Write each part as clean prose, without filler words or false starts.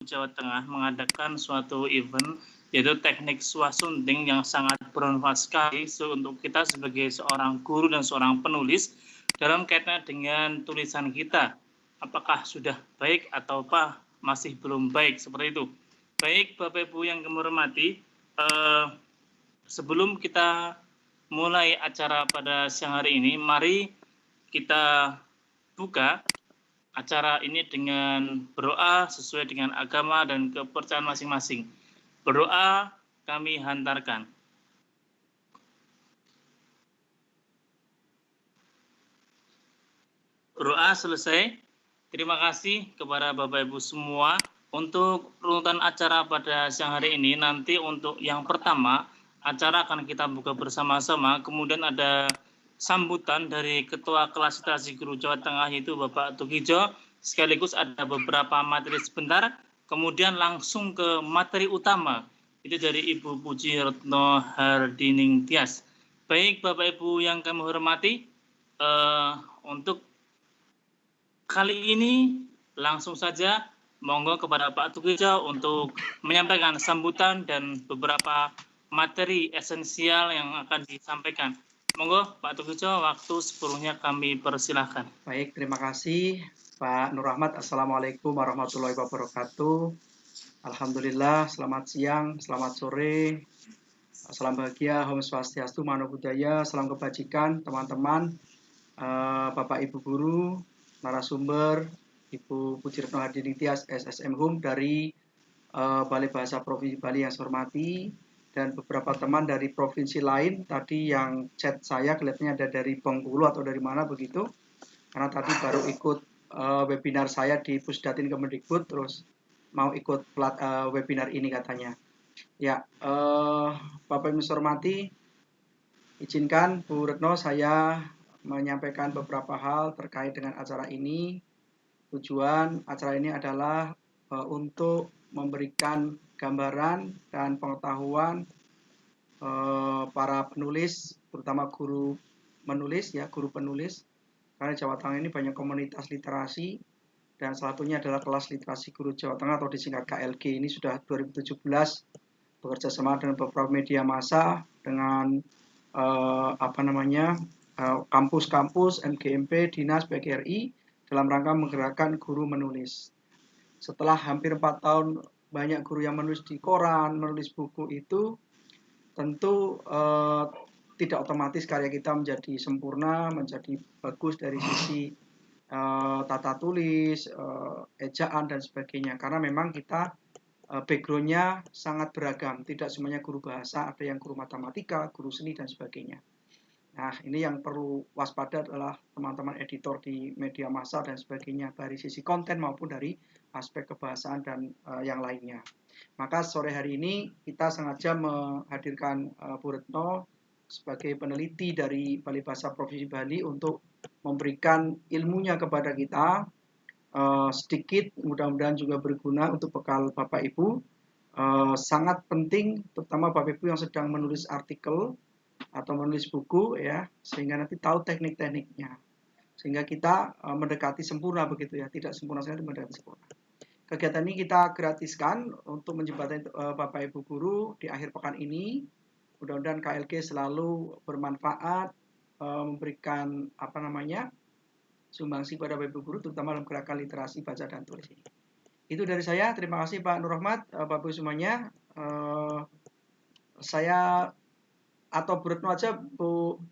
Jawa Tengah mengadakan suatu event yaitu teknik swasunting yang sangat bermanfaat sekali untuk kita sebagai seorang guru dan seorang penulis dalam kaitan dengan tulisan kita. Apakah sudah baik atau masih belum baik seperti itu. Baik Bapak Ibu yang kami hormati, sebelum kita mulai acara pada siang hari ini, mari kita buka acara ini dengan berdoa sesuai dengan agama dan kepercayaan masing-masing. Berdoa kami hantarkan. Berdoa selesai. Terima kasih kepada Bapak Ibu semua. Untuk runutan acara pada siang hari ini, nanti untuk yang pertama, acara akan kita buka bersama-sama. Kemudian ada sambutan dari Ketua Kelas Literasi Guru Jawa Tengah yaitu Bapak Tukijo, sekaligus ada beberapa materi sebentar, kemudian langsung ke materi utama, itu dari Ibu Puji Retno Hardining Tias. Baik Bapak Ibu yang kami hormati, untuk kali ini langsung saja monggo kepada Pak Tukijo untuk menyampaikan sambutan dan beberapa materi esensial yang akan disampaikan. Monggo Pak Tukijo, waktu sepenuhnya kami persilahkan. Baik, terima kasih Pak Nur Rahmat. Assalamualaikum warahmatullahi wabarakatuh. Alhamdulillah, selamat siang, selamat sore, salam bahagia, Om Swastiastu, Mano Buddhaya, salam kebajikan, teman-teman, Bapak Ibu Guru, narasumber, Ibu Puji Retno Hardining Tias, SSM Hum dari Balai Bahasa Provinsi Bali yang saya hormati, dan beberapa teman dari provinsi lain tadi yang chat saya kelihatannya ada dari Bengkulu atau dari mana begitu, karena tadi baru ikut webinar saya di Pusdatin Kemendikbud, terus mau ikut webinar ini katanya. Ya, Bapak Ibu saya hormati, izinkan Bu Retno saya menyampaikan beberapa hal terkait dengan acara ini. Tujuan acara ini adalah untuk memberikan gambaran dan pengetahuan para penulis, terutama guru menulis ya, guru penulis. Karena Jawa Tengah ini banyak komunitas literasi, dan salah satunya adalah Kelas Literasi Guru Jawa Tengah atau disingkat KLG. Ini sudah 2017 bekerja sama dengan beberapa media massa, dengan kampus-kampus, MGMP, Dinas, PGRI dalam rangka menggerakkan guru menulis. Setelah hampir 4 tahun banyak guru yang menulis di koran, menulis buku itu, tentu tidak otomatis karya kita menjadi sempurna, menjadi bagus dari sisi tata tulis, ejaan, dan sebagainya. Karena memang kita background-nya sangat beragam. Tidak semuanya guru bahasa, ada yang guru matematika, guru seni, dan sebagainya. Nah, ini yang perlu waspada adalah teman-teman editor di media massa dan sebagainya, dari sisi konten maupun dari aspek kebahasaan dan yang lainnya. Maka sore hari ini kita sengaja menghadirkan Bu Retno sebagai peneliti dari Balai Bahasa Provinsi Bali untuk memberikan ilmunya kepada kita, sedikit, mudah-mudahan juga berguna untuk bekal Bapak Ibu. Sangat penting, terutama Bapak Ibu yang sedang menulis artikel atau menulis buku ya, sehingga nanti tahu teknik-tekniknya, sehingga kita mendekati sempurna begitu ya, tidak sempurna sekali, mendekati sempurna. Kegiatan ini kita gratiskan untuk menjembatani Bapak Ibu guru di akhir pekan ini. Mudah-mudahan KLG selalu bermanfaat, memberikan sumbangsi pada Bapak Ibu guru, terutama dalam gerakan literasi baca dan tulis ini. Itu dari saya. Terima kasih Pak Nur Rahmat, Bapak Ibu semuanya. Saya atau Bu Retno aja,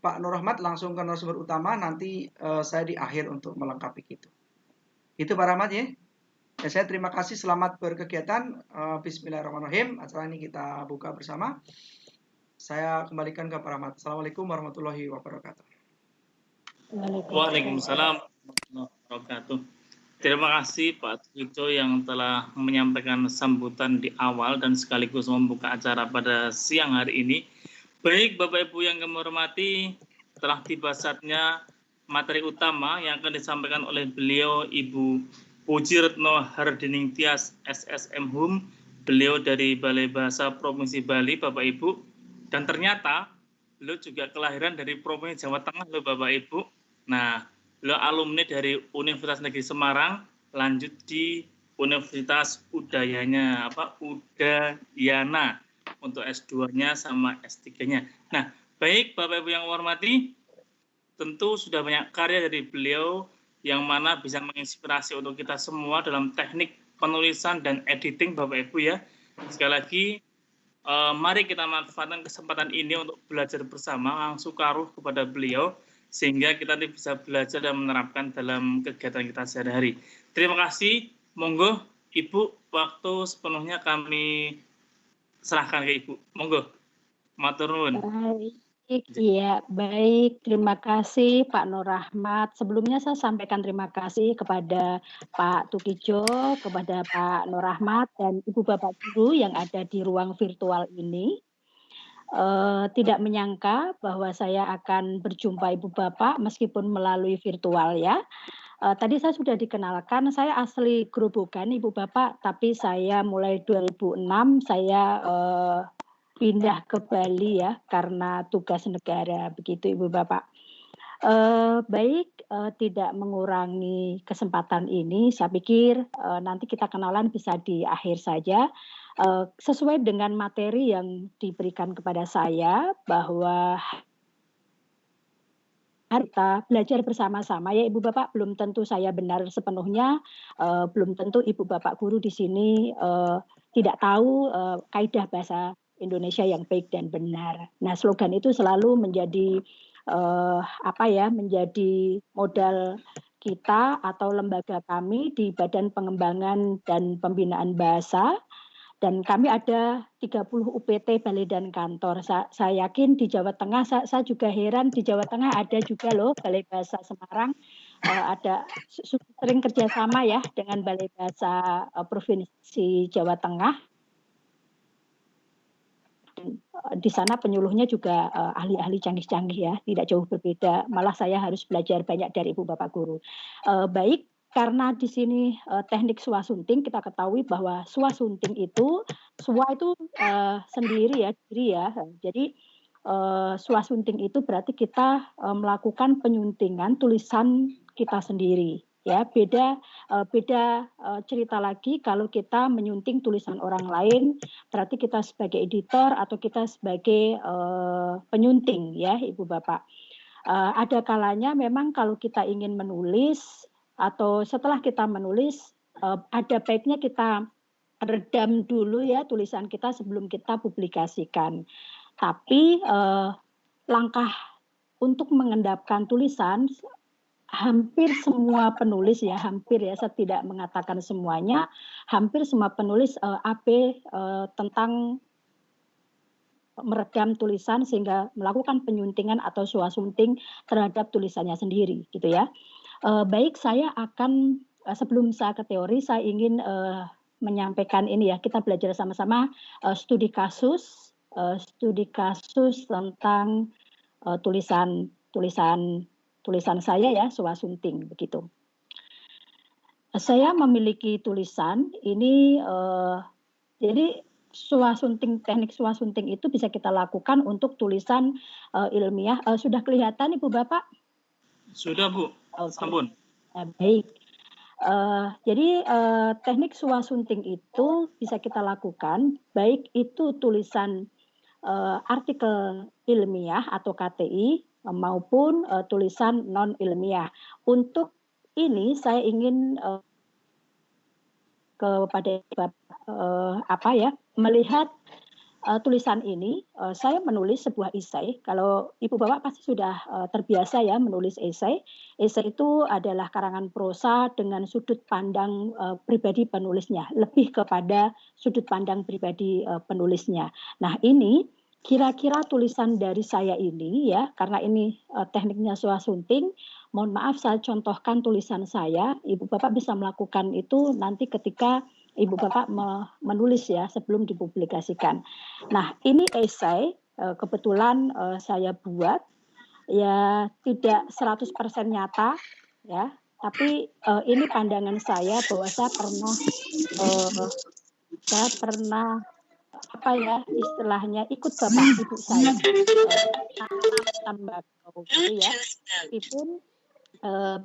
Pak Nur Rahmat langsung ke narasumber utama, nanti saya di akhir untuk melengkapi gitu. Itu Pak Rahmat ya. Ya, saya terima kasih, selamat berkegiatan. Bismillahirrahmanirrahim. Acara ini kita buka bersama. Saya kembalikan ke Pak Rahmat. Assalamualaikum warahmatullahi wabarakatuh. Waalaikumsalam warahmatullahi wabarakatuh. Terima kasih Pak Tukijo yang telah menyampaikan sambutan di awal dan sekaligus membuka acara pada siang hari ini. Baik Bapak Ibu yang kami hormati, telah tiba saatnya materi utama yang akan disampaikan oleh beliau Ibu Puji Retno Hardining Tias, SSM Hum. Beliau dari Balai Bahasa Provinsi Bali, Bapak Ibu. Dan ternyata beliau juga kelahiran dari Provinsi Jawa Tengah loh Bapak Ibu. Nah, beliau alumni dari Universitas Negeri Semarang, lanjut di Universitas Udayana untuk S2-nya sama S3-nya. Nah, baik Bapak Ibu yang hormati, tentu sudah banyak karya dari beliau yang mana bisa menginspirasi untuk kita semua dalam teknik penulisan dan editing Bapak Ibu ya. Sekali lagi, mari kita manfaatkan kesempatan ini untuk belajar bersama langsung karuh kepada beliau sehingga kita bisa belajar dan menerapkan dalam kegiatan kita sehari-hari. Terima kasih. Monggo Ibu, waktu sepenuhnya kami serahkan ke Ibu. Monggo. Matur nuwun. Baik, iya, baik. Terima kasih Pak Nur Rahmat. Sebelumnya saya sampaikan terima kasih kepada Pak Tukijo, kepada Pak Nur Rahmat, dan Ibu Bapak Guru yang ada di ruang virtual ini. Tidak menyangka bahwa saya akan berjumpa Ibu Bapak meskipun melalui virtual ya. Tadi saya sudah dikenalkan, saya asli Grobogan Ibu Bapak, tapi saya mulai 2006 saya pindah ke Bali ya karena tugas negara, begitu Ibu Bapak. Baik, tidak mengurangi kesempatan ini, saya pikir nanti kita kenalan bisa di akhir saja. Sesuai dengan materi yang diberikan kepada saya bahwa kita belajar bersama-sama ya Ibu Bapak, belum tentu saya benar sepenuhnya, belum tentu Ibu Bapak guru di sini tidak tahu kaidah bahasa Indonesia yang baik dan benar. Nah, slogan itu selalu menjadi menjadi modal kita atau lembaga kami di Badan Pengembangan dan Pembinaan Bahasa. Dan kami ada 30 UPT balai dan kantor. Saya yakin di Jawa Tengah, saya juga heran di Jawa Tengah ada juga loh Balai Bahasa Semarang. Ada sering kerjasama ya dengan Balai Bahasa Provinsi Jawa Tengah. Di sana penyuluhnya juga ahli-ahli canggih-canggih ya, tidak jauh berbeda. Malah saya harus belajar banyak dari Ibu Bapak Guru. Baik. Karena di sini teknik swasunting kita ketahui bahwa swasunting itu sendiri ya diri ya. Jadi swasunting itu berarti kita melakukan penyuntingan tulisan kita sendiri. Ya beda cerita lagi kalau kita menyunting tulisan orang lain, berarti kita sebagai editor atau kita sebagai penyunting ya Ibu Bapak. Ada kalanya memang kalau kita ingin menulis atau setelah kita menulis, ada baiknya kita redam dulu ya tulisan kita sebelum kita publikasikan. Tapi langkah untuk mengendapkan tulisan, hampir semua penulis ya, saya tidak mengatakan semuanya, hampir semua penulis tentang meredam tulisan sehingga melakukan penyuntingan atau swasunting terhadap tulisannya sendiri gitu ya. Baik, saya akan sebelum saya ke teori, saya ingin menyampaikan ini ya, kita belajar sama-sama studi kasus tentang tulisan saya ya, swasunting begitu. Saya memiliki tulisan ini, jadi teknik swasunting itu bisa kita lakukan untuk tulisan ilmiah. Sudah kelihatan Ibu Bapak? Sudah Bu. Ampun. Baik. Jadi teknik swasunting itu bisa kita lakukan baik itu tulisan artikel ilmiah atau KTI maupun tulisan non ilmiah. Untuk ini saya ingin kepada melihat tulisan ini. Saya menulis sebuah esai. Kalau Ibu Bapak pasti sudah terbiasa ya menulis esai. Esai itu adalah karangan prosa dengan sudut pandang pribadi penulisnya, lebih kepada sudut pandang pribadi penulisnya. Nah, ini kira-kira tulisan dari saya ini ya, karena ini tekniknya swasunting, mohon maaf saya contohkan tulisan saya. Ibu Bapak bisa melakukan itu nanti ketika Ibu Bapak menulis ya sebelum dipublikasikan. Nah, ini esai kebetulan saya buat ya tidak 100% nyata ya, tapi ini pandangan saya bahwa saya pernah istilahnya ikut bapak ibu saya tembakau gitu ya. Meskipun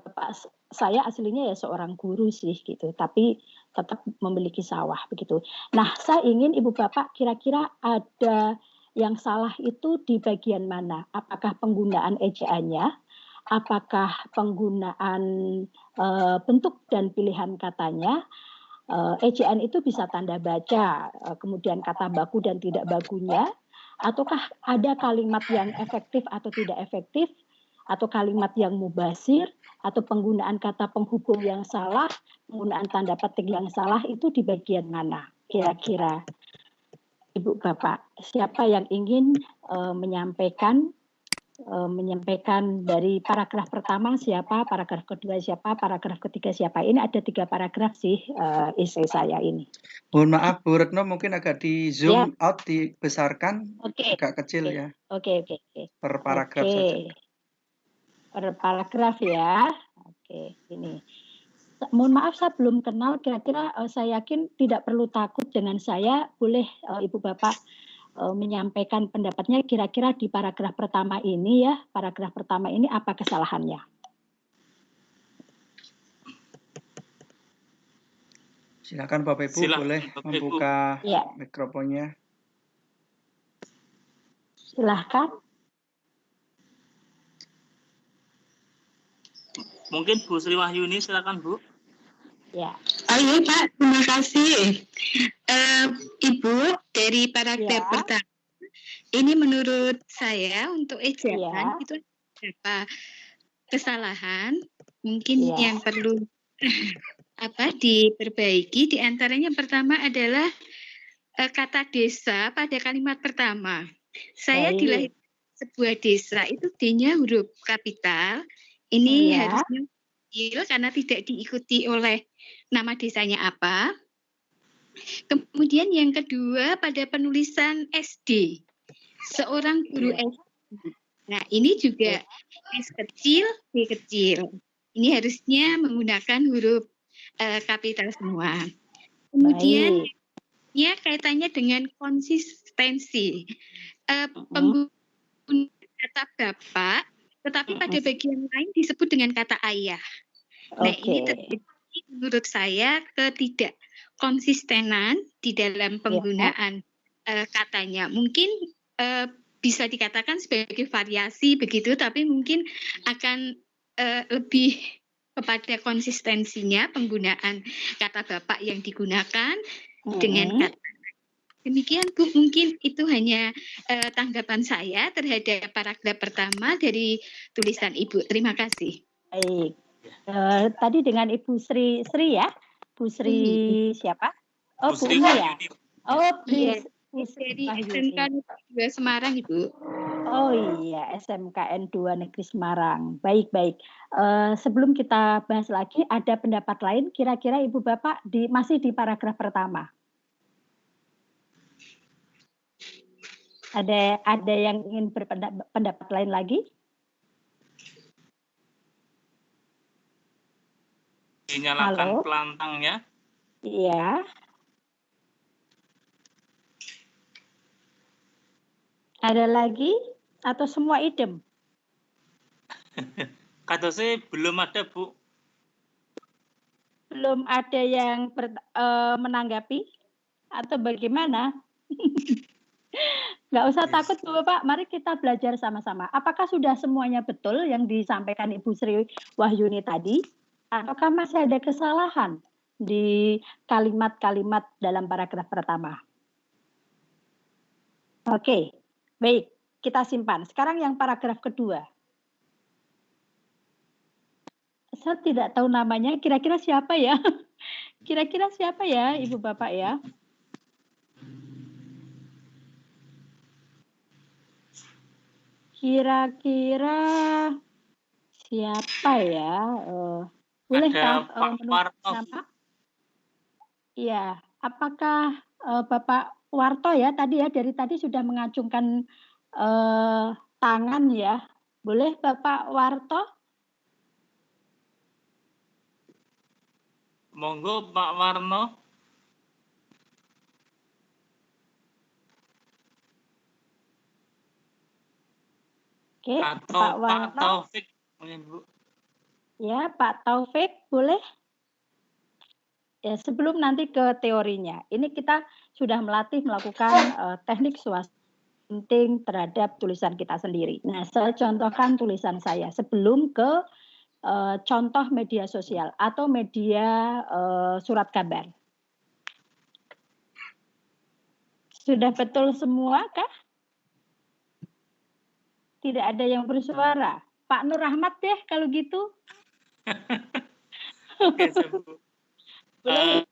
bapak saya aslinya ya seorang guru sih gitu, tapi tetap memiliki sawah begitu. Nah, saya ingin Ibu Bapak kira-kira ada yang salah itu di bagian mana? Apakah penggunaan ejaan-nya? Apakah penggunaan bentuk dan pilihan katanya? Ejaan itu bisa tanda baca, kemudian kata baku dan tidak bakunya, ataukah ada kalimat yang efektif atau tidak efektif, atau kalimat yang mubasir, atau penggunaan kata penghubung yang salah, penggunaan tanda petik yang salah itu di bagian mana? Kira-kira Ibu Bapak, siapa yang ingin menyampaikan dari paragraf pertama siapa, paragraf kedua siapa, paragraf ketiga siapa. Ini ada 3 paragraf sih essay saya ini. Mohon maaf Bu Retno, mungkin agak di zoom out, dibesarkan, agak kecil ya. Oke. Per paragraf saja. Per paragraf ya. Oke, ini. Mohon maaf saya belum kenal, kira-kira saya yakin tidak perlu takut dengan saya, boleh Ibu Bapak menyampaikan pendapatnya kira-kira di paragraf pertama ini ya, paragraf pertama ini apa kesalahannya? Silakan Bapak Ibu, boleh membuka mikrofonnya. Silahkan. Mungkin Bu Sri Wahyuni, silakan Bu. Ya. Oh iya Pak, terima kasih. Ibu, dari paragraf pertama, ini menurut saya untuk ejaan itu beberapa kesalahan mungkin yang perlu diperbaiki. Di antaranya pertama adalah kata desa pada kalimat pertama. Saya dilahirkan sebuah desa itu D-nya huruf kapital. Ini harusnya kecil karena tidak diikuti oleh nama desanya apa. Kemudian yang kedua pada penulisan SD. Seorang guru SD. Nah, ini juga S kecil, D kecil. Ini harusnya menggunakan huruf kapital semua. Kemudian ya kaitannya dengan konsistensi. Penggunaan kata bapak, tetapi pada bagian lain disebut dengan kata ayah. Nah, ini terjadi menurut saya ketidak konsistenan di dalam penggunaan katanya. Mungkin bisa dikatakan sebagai variasi begitu, tapi mungkin akan lebih kepada konsistensinya penggunaan kata bapak yang digunakan dengan kata. Demikian Bu, mungkin itu hanya tanggapan saya terhadap paragraf pertama dari tulisan Ibu. Terima kasih. Baik. Tadi dengan Ibu Sri ya? Bu Sri siapa? Oh, Bu Uni ya? Oh, Bu Sri SMK 2 Semarang, Ibu. Oh iya, SMKN 2 Negeri Semarang. Baik. Sebelum kita bahas lagi, ada pendapat lain kira-kira Ibu Bapak masih di paragraf pertama? Ada yang ingin berpendapat lain lagi? Dinyalakan pelantangnya. Iya. Ada lagi atau semua idem? Kata saya belum ada Bu. Belum ada yang menanggapi atau bagaimana? Nggak usah takut Bapak, mari kita belajar sama-sama. Apakah sudah semuanya betul yang disampaikan Ibu Sri Wahyuni tadi? Ataukah masih ada kesalahan di kalimat-kalimat dalam paragraf pertama? Oke, baik, kita simpan. Sekarang yang paragraf kedua. Saya tidak tahu namanya, kira-kira siapa ya? Kira-kira siapa ya Ibu Bapak ya? Kira-kira siapa ya? Boleh Pak Warto. nama? Iya, apakah Bapak Warto ya tadi ya, dari tadi sudah mengacungkan tangan ya. Boleh Bapak Warto? Monggo Pak Warno. Oke, atau Pak Taufik. Ya, Pak Taufik boleh? Ya, sebelum nanti ke teorinya, ini kita sudah melatih melakukan teknik swasting terhadap tulisan kita sendiri. Nah, saya contohkan tulisan saya sebelum ke contoh media sosial atau media surat kabar. Sudah betul semua kah? Tidak ada yang bersuara. Pak Nur Rahmat deh kalau gitu. Oke, Bu. Boleh.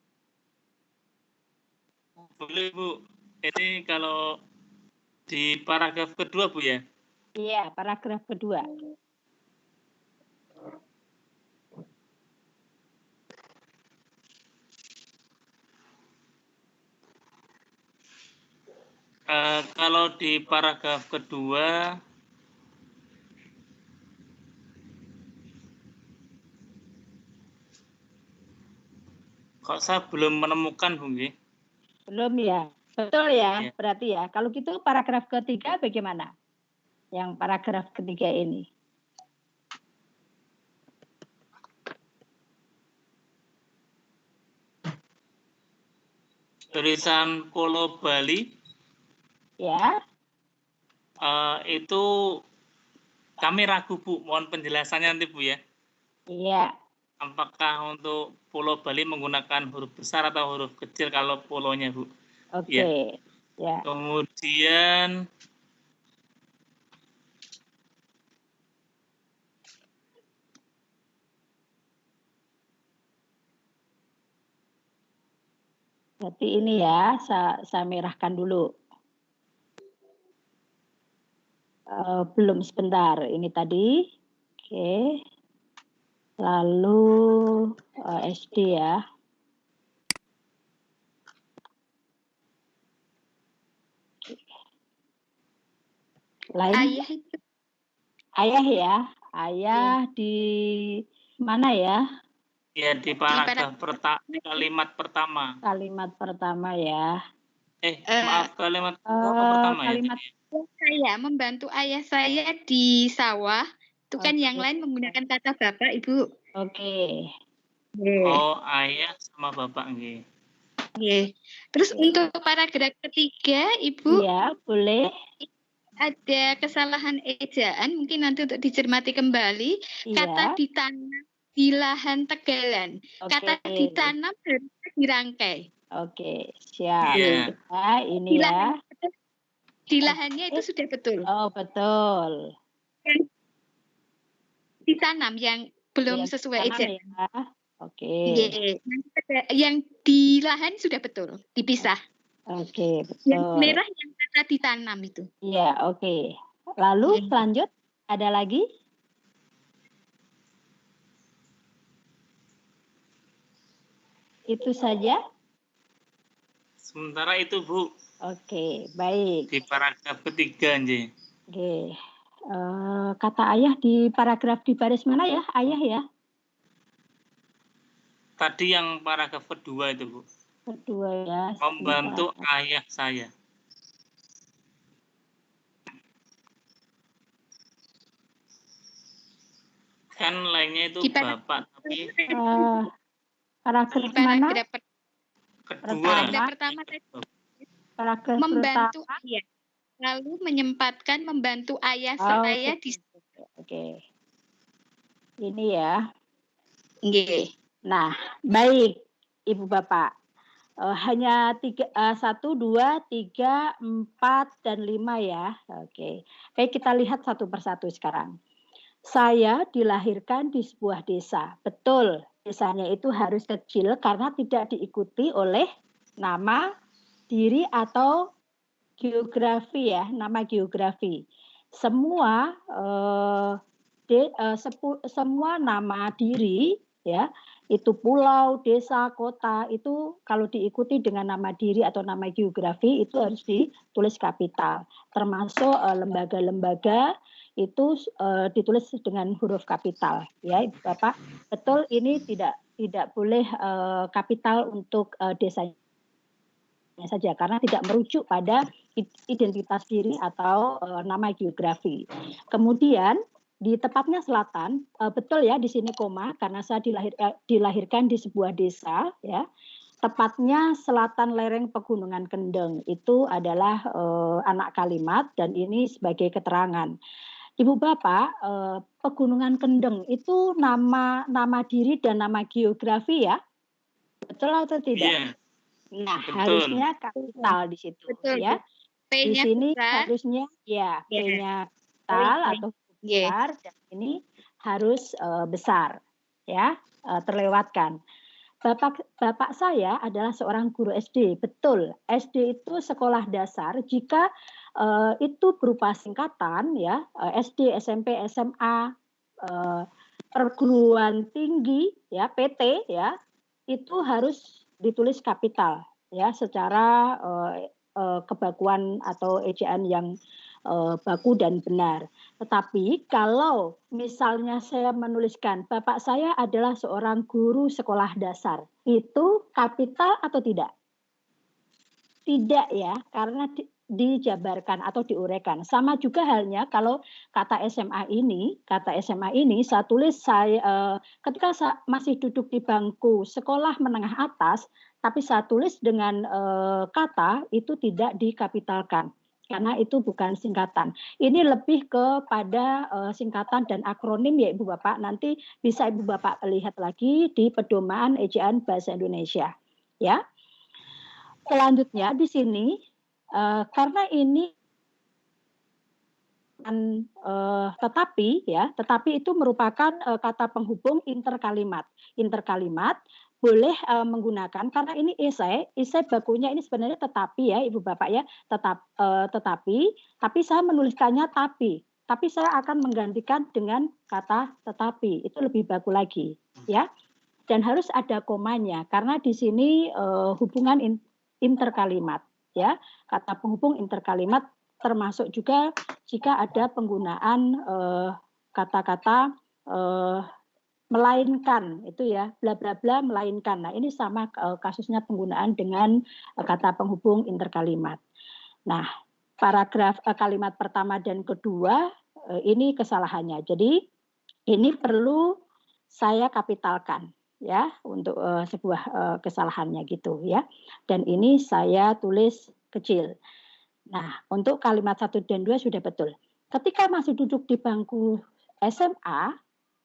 Boleh, Bu. Ini kalau di paragraf kedua, Bu, ya? Iya, paragraf kedua. Kalau di paragraf kedua, kok saya belum menemukan, Bu? Belum ya? Betul ya, Ya. berarti ya. Kalau gitu paragraf ketiga bagaimana? Yang paragraf ketiga ini. Tulisan Pulau Bali. Ya. Itu kami ragu, Bu. Mohon penjelasannya nanti, Bu, ya. Iya. Apakah untuk Pulau Bali menggunakan huruf besar atau huruf kecil kalau pulaunya, Bu? Oke. Ya. Kemudian Berarti ini ya, saya merahkan dulu. Belum, sebentar. Ini tadi. Oke. Lalu SD ya. Lain? Ayah itu. Ayah ya. Ayah di mana ya? ya di paragraf di kalimat pertama. Kalimat pertama ya. Maaf, kalimat pertama kalimat ya. Saya membantu ayah saya di sawah. Itu kan yang lain menggunakan kata bapak, Ibu. Oke. Oh, ayah sama bapak nggih. Terus untuk paragraf ketiga, Ibu. Iya, boleh. Ada kesalahan ejaan, mungkin nanti untuk dicermati kembali. Iya. Kata ditanam di lahan tegalan. Kata ditanam harusnya dirangkai. Oke, siap. Iya. Ya, ini ya. Di lahannya itu sudah betul. Oh, betul. Ditanam yang belum sesuai ejaan. Ya. Oke. Yang di lahan sudah betul, dipisah. Oke, betul. Yang merah yang kata ditanam itu. Iya, oke. Lalu lanjut, ada lagi? Itu saja? Sementara itu, Bu. Oke, baik. Di paragraf ketiga, nggih. Oke. Kata ayah di paragraf di baris mana ya? Ayah ya? Tadi yang paragraf kedua itu, Bu. Kedua ya. Membantu ayah saya. Kan lainnya itu bapak, tapi paragraf mana? Kedua. Paragraf pertama tadi. Paragraf membantu pertama. ayah. Lalu menyempatkan membantu ayah saya di. Oke. Ini ya. Nggih. Nah, baik, Ibu Bapak. Hanya 1, 2, 3, 4, dan 5 ya. Oke. Baik, kita lihat satu persatu sekarang. Saya dilahirkan di sebuah desa. Betul, desanya itu harus kecil karena tidak diikuti oleh nama diri atau geografi ya, nama geografi. Semua semua nama diri ya, itu pulau, desa, kota, itu kalau diikuti dengan nama diri atau nama geografi itu harus ditulis kapital. Termasuk lembaga-lembaga itu ditulis dengan huruf kapital ya, Bapak. Betul, ini tidak boleh kapital untuk desanya saja karena tidak merujuk pada identitas diri atau nama geografi. Kemudian di tepatnya selatan, betul ya di sini koma karena saya dilahirkan di sebuah desa ya. Tepatnya selatan lereng Pegunungan Kendeng itu adalah anak kalimat dan ini sebagai keterangan. Ibu Bapak, Pegunungan Kendeng itu nama diri dan nama geografi ya? Betul atau tidak? Iya, Nah, betul. harusnya kapital di situ Betul. ya. Di P-nya sini besar. harusnya ya Ya. P-nya kapital Oke. atau Iya. besar dan ini harus besar ya, terlewatkan. Bapak saya adalah seorang guru SD, betul. SD itu sekolah dasar. Jika itu berupa singkatan, ya SD, SMP, SMA, perguruan tinggi, ya PT, ya itu harus ditulis kapital, ya secara kebakuan atau ejaan yang baku dan benar. Tetapi kalau misalnya saya menuliskan Bapak saya adalah seorang guru sekolah dasar, itu kapital atau tidak? Tidak ya, karena dijabarkan atau diuraikan. Sama juga halnya kalau kata SMA ini saya tulis ketika saya masih duduk di bangku sekolah menengah atas, tapi saya tulis dengan kata itu tidak dikapitalkan. Karena itu bukan singkatan. Ini lebih kepada singkatan dan akronim ya Ibu Bapak. Nanti bisa Ibu Bapak lihat lagi di pedoman ejaan bahasa Indonesia. Ya. Selanjutnya di sini karena ini tetapi itu merupakan kata penghubung interkalimat. Interkalimat boleh menggunakan karena ini esai bakunya ini sebenarnya tetapi ya Ibu Bapak ya, tetapi saya menuliskannya tapi saya akan menggantikan dengan kata tetapi. Itu lebih baku lagi ya. Dan harus ada komanya karena di sini hubungan interkalimat ya. Kata penghubung interkalimat termasuk juga jika ada penggunaan kata-kata melainkan itu ya, bla bla bla melainkan. Nah, ini sama kasusnya penggunaan dengan kata penghubung interkalimat. Nah, paragraf kalimat pertama dan kedua ini kesalahannya. Jadi ini perlu saya kapitalkan ya untuk sebuah kesalahannya gitu ya. Dan ini saya tulis kecil. Nah, untuk kalimat 1 dan 2 sudah betul. Ketika masih duduk di bangku SMA,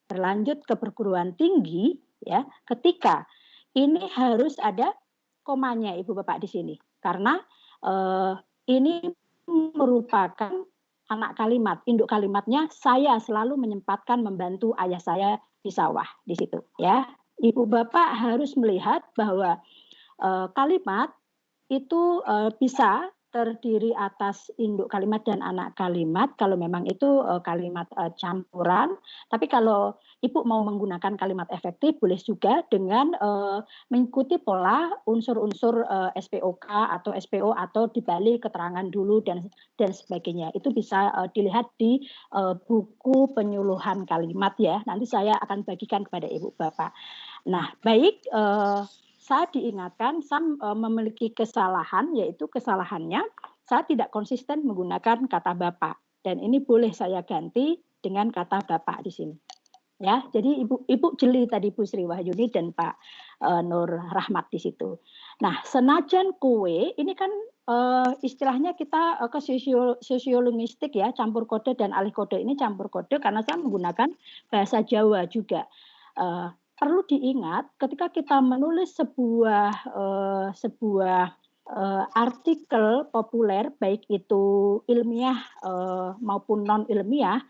berlanjut ke perguruan tinggi, ya, ketika ini harus ada komanya Ibu Bapak di sini. Karena ini merupakan anak kalimat, induk kalimatnya saya selalu menyempatkan membantu ayah saya di sawah di situ, ya. Ibu Bapak harus melihat bahwa kalimat itu bisa terdiri atas induk kalimat dan anak kalimat kalau memang itu kalimat campuran. Tapi kalau Ibu mau menggunakan kalimat efektif boleh juga dengan mengikuti pola unsur-unsur SPOK atau SPO atau dibalik keterangan dulu dan sebagainya. Itu bisa dilihat di buku penyuluhan kalimat ya. Nanti saya akan bagikan kepada Ibu Bapak. Nah, baik saya diingatkan saya memiliki kesalahan, yaitu kesalahannya saya tidak konsisten menggunakan kata Bapak. Dan ini boleh saya ganti dengan kata Bapak di sini. Ya, jadi Ibu jeli tadi Bu Sri Wahyuni dan Pak Nur Rahmat di situ. Nah, senajan kue ini kan istilahnya kita ke sosiolinguistik ya, campur kode dan alih kode ini campur kode karena saya menggunakan bahasa Jawa juga. Perlu diingat ketika kita menulis sebuah artikel populer baik itu ilmiah maupun non ilmiah,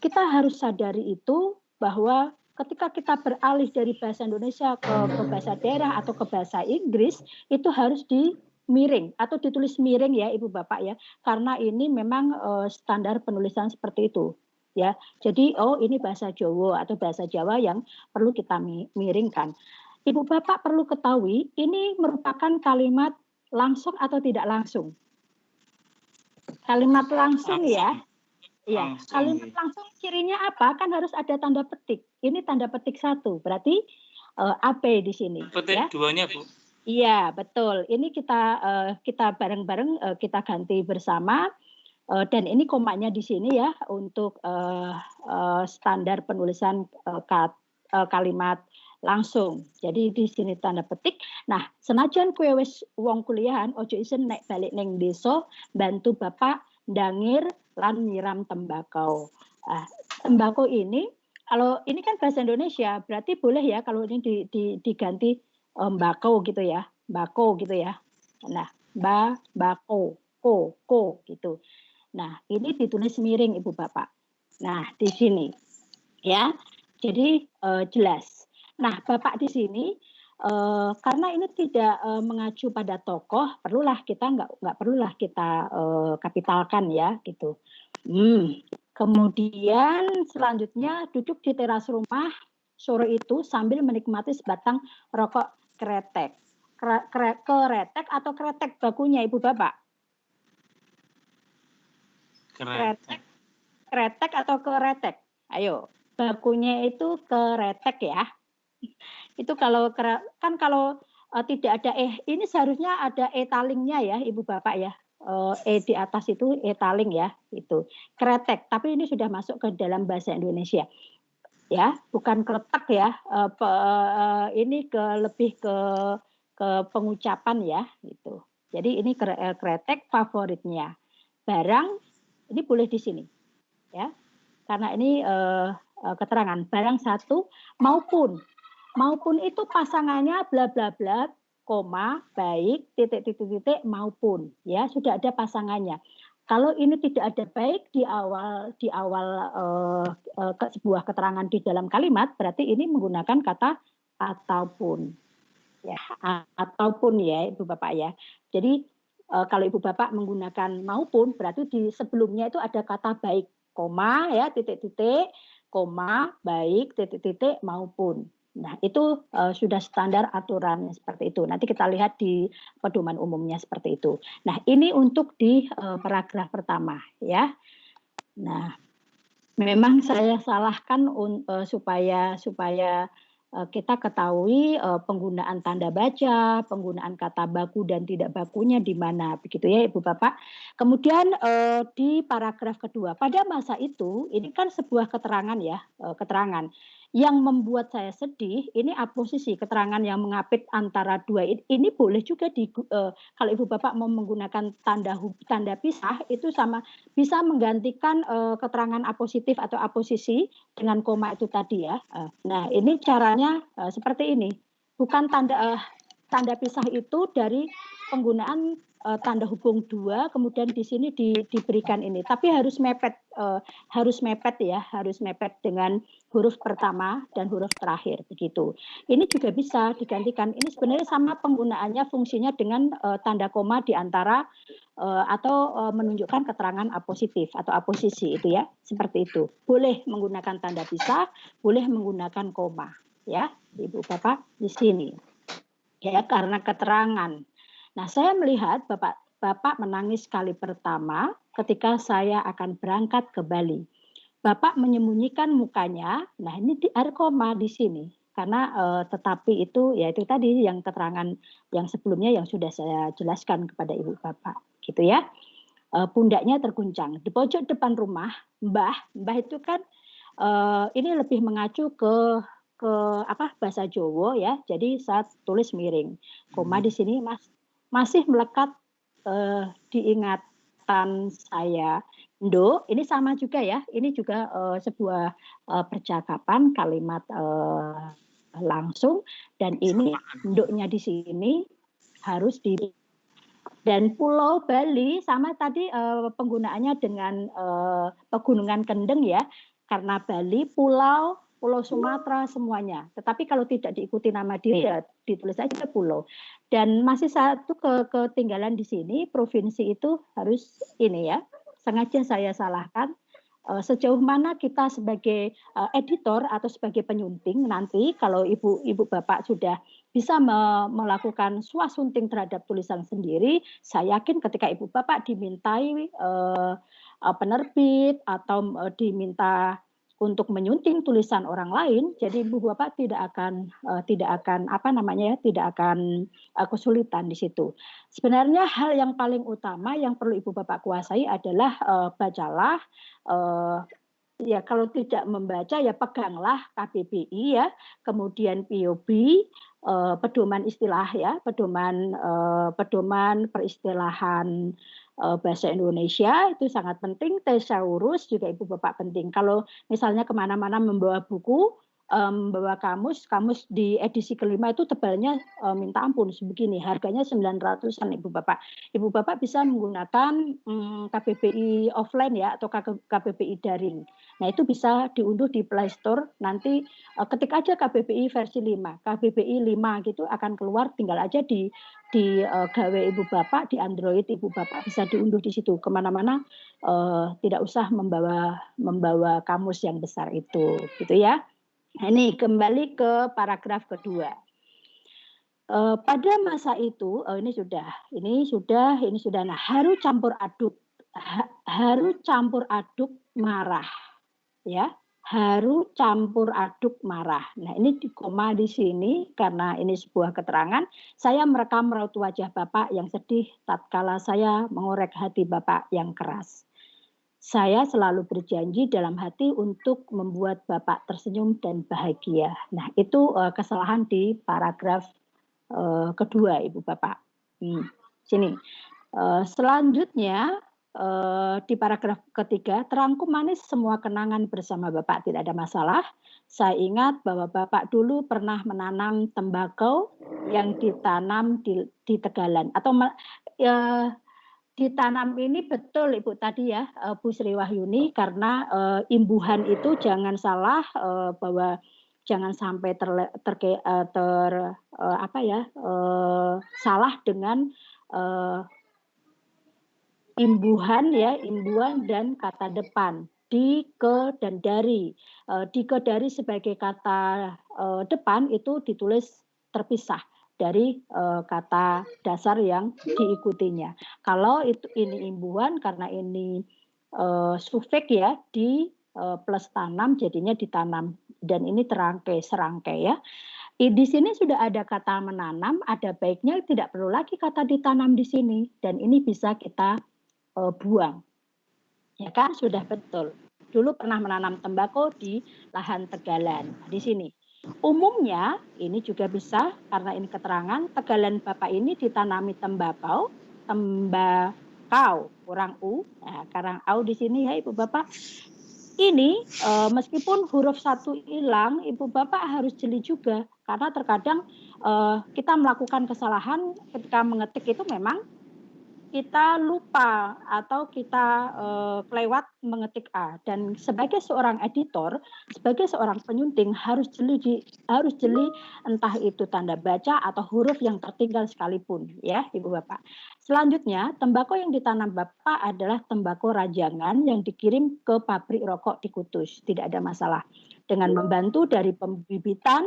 kita harus sadari itu bahwa ketika kita beralih dari bahasa Indonesia ke bahasa daerah atau ke bahasa Inggris itu harus dimiring atau ditulis miring ya Ibu Bapak ya, karena ini memang standar penulisan seperti itu. Ya, jadi ini bahasa Jawa atau bahasa Jawa yang perlu kita miringkan. Ibu Bapak perlu ketahui ini merupakan kalimat langsung atau tidak langsung. Kalimat langsung ya. Iya, kalimat langsung cirinya apa? Kan harus ada tanda petik. Ini tanda petik 1, berarti AB di sini. Petik ya. 2-nya Bu. Iya, betul. Ini kita bareng-bareng kita ganti bersama. Dan ini komanya di sini ya untuk standar penulisan kalimat langsung. Jadi di sini tanda petik. Nah, senajan kue wis wong kuliahan, ojo isen nek balik neng desa bantu bapak ndangir lan nyiram tembakau. Tembakau ini, kalau ini kan bahasa Indonesia, berarti boleh ya kalau ini diganti mbakau gitu ya, bako gitu ya. Nah, bako, ko gitu. Nah, ini ditulis miring Ibu Bapak. Nah, di sini ya. Jadi jelas. Nah, Bapak di sini karena ini tidak mengacu pada tokoh, perlulah kita nggak perlulah kita kapitalkan ya gitu. Kemudian selanjutnya duduk di teras rumah sore itu sambil menikmati sebatang rokok kretek. Keretek atau kretek bakunya Ibu Bapak? Kretek atau keretek? Ayo, bakunya itu keretek ya. Itu kalau kan kalau tidak ada ini seharusnya ada etalingnya ya Ibu Bapak ya. Di atas itu etaling ya, itu kretek. Tapi ini sudah masuk ke dalam bahasa Indonesia. Ya, bukan kretek ya. Ini lebih ke pengucapan ya, gitu. Jadi ini kretek favoritnya. Barang ini boleh di sini, ya, karena ini keterangan barang satu maupun itu pasangannya bla bla bla, koma baik titik maupun, ya sudah ada pasangannya. Kalau ini tidak ada baik di awal sebuah keterangan di dalam kalimat, berarti ini menggunakan kata ataupun, ya ataupun ya Ibu Bapak ya. Jadi kalau Ibu Bapak menggunakan maupun berarti di sebelumnya itu ada kata baik, koma ya titik-titik, koma baik titik-titik maupun. Nah itu sudah standar aturannya seperti itu. Nanti kita lihat di pedoman umumnya seperti itu. Nah ini untuk di paragraf pertama ya. Nah memang saya salahkan supaya kita ketahui penggunaan tanda baca, penggunaan kata baku dan tidak bakunya di mana, begitu ya Ibu Bapak. Kemudian di paragraf kedua, pada masa itu ini kan sebuah keterangan ya, keterangan yang membuat saya sedih. Ini aposisi, keterangan yang mengapit antara dua ini boleh juga kalau Ibu Bapak mau menggunakan tanda pisah itu sama bisa menggantikan keterangan apositif atau aposisi dengan koma itu tadi ya. Nah ini caranya seperti ini, bukan tanda pisah itu dari penggunaan tanda hubung dua, kemudian di sini diberikan ini, tapi harus mepet ya, harus mepet dengan huruf pertama dan huruf terakhir begitu. Ini juga bisa digantikan. Ini sebenarnya sama penggunaannya, fungsinya dengan tanda koma di antara atau menunjukkan keterangan apositif atau aposisi itu ya, seperti itu. Boleh menggunakan tanda pisah, boleh menggunakan koma ya, Ibu Bapak di sini. Ya, karena keterangan. Nah, saya melihat Bapak menangis kali pertama ketika saya akan berangkat ke Bali. Bapak menyembunyikan mukanya. Nah, ini ada koma di sini. Karena tetapi itu ya itu tadi yang keterangan yang sebelumnya yang sudah saya jelaskan kepada Ibu Bapak, gitu ya. Pundaknya terguncang. Di pojok depan rumah, Mbah itu kan ini lebih mengacu ke bahasa Jawa ya. Jadi saya tulis miring. Koma di sini masih melekat diingatan saya. Ndo, ini sama juga ya. Ini juga sebuah percakapan kalimat langsung dan ini ndoknya di sini harus di dan Pulau Bali sama tadi penggunaannya dengan pegunungan kendeng ya. Karena Bali Pulau Sumatera semuanya. Tetapi kalau tidak diikuti nama dia ya ditulis aja pulau. Dan masih satu ketinggalan di sini, provinsi itu harus ini ya, sengaja saya salahkan. Sejauh mana kita sebagai editor atau sebagai penyunting nanti kalau ibu bapak sudah bisa melakukan swasunting terhadap tulisan sendiri, saya yakin ketika ibu bapak dimintai penerbit atau diminta untuk menyunting tulisan orang lain, jadi Ibu Bapak tidak akan tidak akan kesulitan di situ. Sebenarnya hal yang paling utama yang perlu Ibu Bapak kuasai adalah bacalah, ya kalau tidak membaca ya peganglah KBBI ya, kemudian POB, pedoman istilah ya, pedoman peristilahan bahasa Indonesia itu sangat penting. Thesaurus juga Ibu Bapak penting. Kalau misalnya kemana-mana membawa buku, membawa kamus di edisi kelima itu tebalnya minta ampun sebegini, harganya 900-an Ibu Bapak. Ibu Bapak bisa menggunakan KBBI offline ya atau KBBI daring. Nah itu bisa diunduh di Play Store. Nanti ketik aja KBBI versi 5, KBBI 5 gitu akan keluar. Tinggal aja di gawe Ibu Bapak di Android, Ibu Bapak bisa diunduh di situ. Kemana-mana tidak usah membawa kamus yang besar itu, gitu ya. Nah, ini kembali ke paragraf kedua. Pada masa itu ini sudah. Nah, haru campur aduk marah, ya. Haru campur aduk marah. Nah, ini di koma di sini karena ini sebuah keterangan. Saya merekam raut wajah Bapak yang sedih tatkala saya mengorek hati Bapak yang keras. Saya selalu berjanji dalam hati untuk membuat Bapak tersenyum dan bahagia. Nah, itu kesalahan di paragraf kedua, Ibu Bapak. Sini. Selanjutnya di paragraf ketiga, terangkum manis semua kenangan bersama Bapak, tidak ada masalah. Saya ingat bahwa Bapak dulu pernah menanam tembakau yang ditanam di Tegalan. Atau ditanam ini betul Ibu tadi ya, Bu Sri Wahyuni, karena imbuhan itu jangan salah, bahwa jangan sampai salah dengan imbuhan dan kata depan. Di, ke, dan dari. Di, ke, dari sebagai kata depan itu ditulis terpisah dari kata dasar yang diikutinya. Kalau ini imbuhan karena ini sufik ya, di plus tanam jadinya ditanam, dan ini serangkai ya. Di sini sudah ada kata menanam, ada baiknya tidak perlu lagi kata ditanam di sini, dan ini bisa kita buang. Ya kan, sudah betul. Dulu pernah menanam tembakau di lahan Tegalan. Di sini. Umumnya ini juga bisa karena ini keterangan Tegalan Bapak ini ditanami tembakau kurang u. Nah, karang au di sini ya Ibu Bapak. Ini meskipun huruf satu hilang, Ibu Bapak harus jeli juga karena terkadang kita melakukan kesalahan ketika mengetik itu memang kita lupa atau kita kelewat mengetik A, dan sebagai seorang editor, sebagai seorang penyunting harus jeli entah itu tanda baca atau huruf yang tertinggal sekalipun ya Ibu Bapak. Selanjutnya, tembakau yang ditanam Bapak adalah tembakau rajangan yang dikirim ke pabrik rokok di Kudus, tidak ada masalah. Dengan membantu dari pembibitan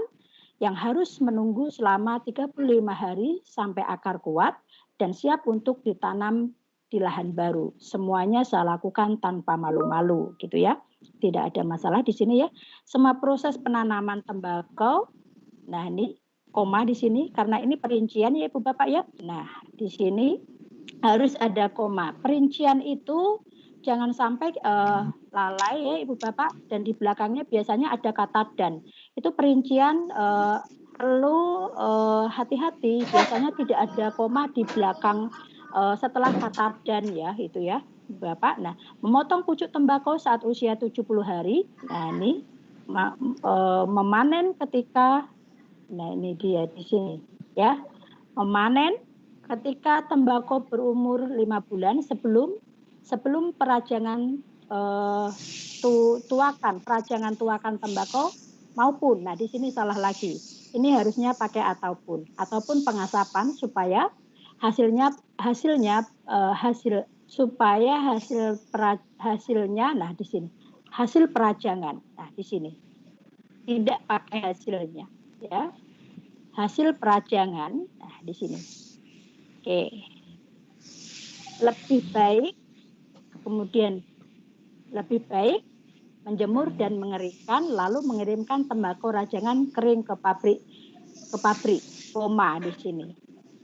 yang harus menunggu selama 35 hari sampai akar kuat dan siap untuk ditanam di lahan baru. Semuanya saya lakukan tanpa malu-malu, gitu ya. Tidak ada masalah di sini ya. Semua proses penanaman tembakau. Nah, ini koma di sini karena ini perincian ya Ibu Bapak ya. Nah, di sini harus ada koma. Perincian itu jangan sampai lalai ya Ibu Bapak, dan di belakangnya biasanya ada kata dan. Itu perincian perlu hati-hati, biasanya tidak ada koma di belakang setelah kata dan ya, itu ya Bapak. Nah, memotong pucuk tembakau saat usia 70 hari. Nah, ini memanen ketika, nah ini dia di sini ya. Memanen ketika tembakau berumur 5 bulan sebelum perajangan perajangan tuakan tembakau maupun, nah di sini salah lagi. Ini harusnya pakai ataupun pengasapan supaya hasilnya nah di sini hasil perajangan. Nah di sini tidak pakai hasilnya ya. Hasil perajangan. Nah di sini. Oke. Lebih baik menjemur dan mengeringkan, lalu mengirimkan tembakau rajangan kering ke pabrik Roma di sini.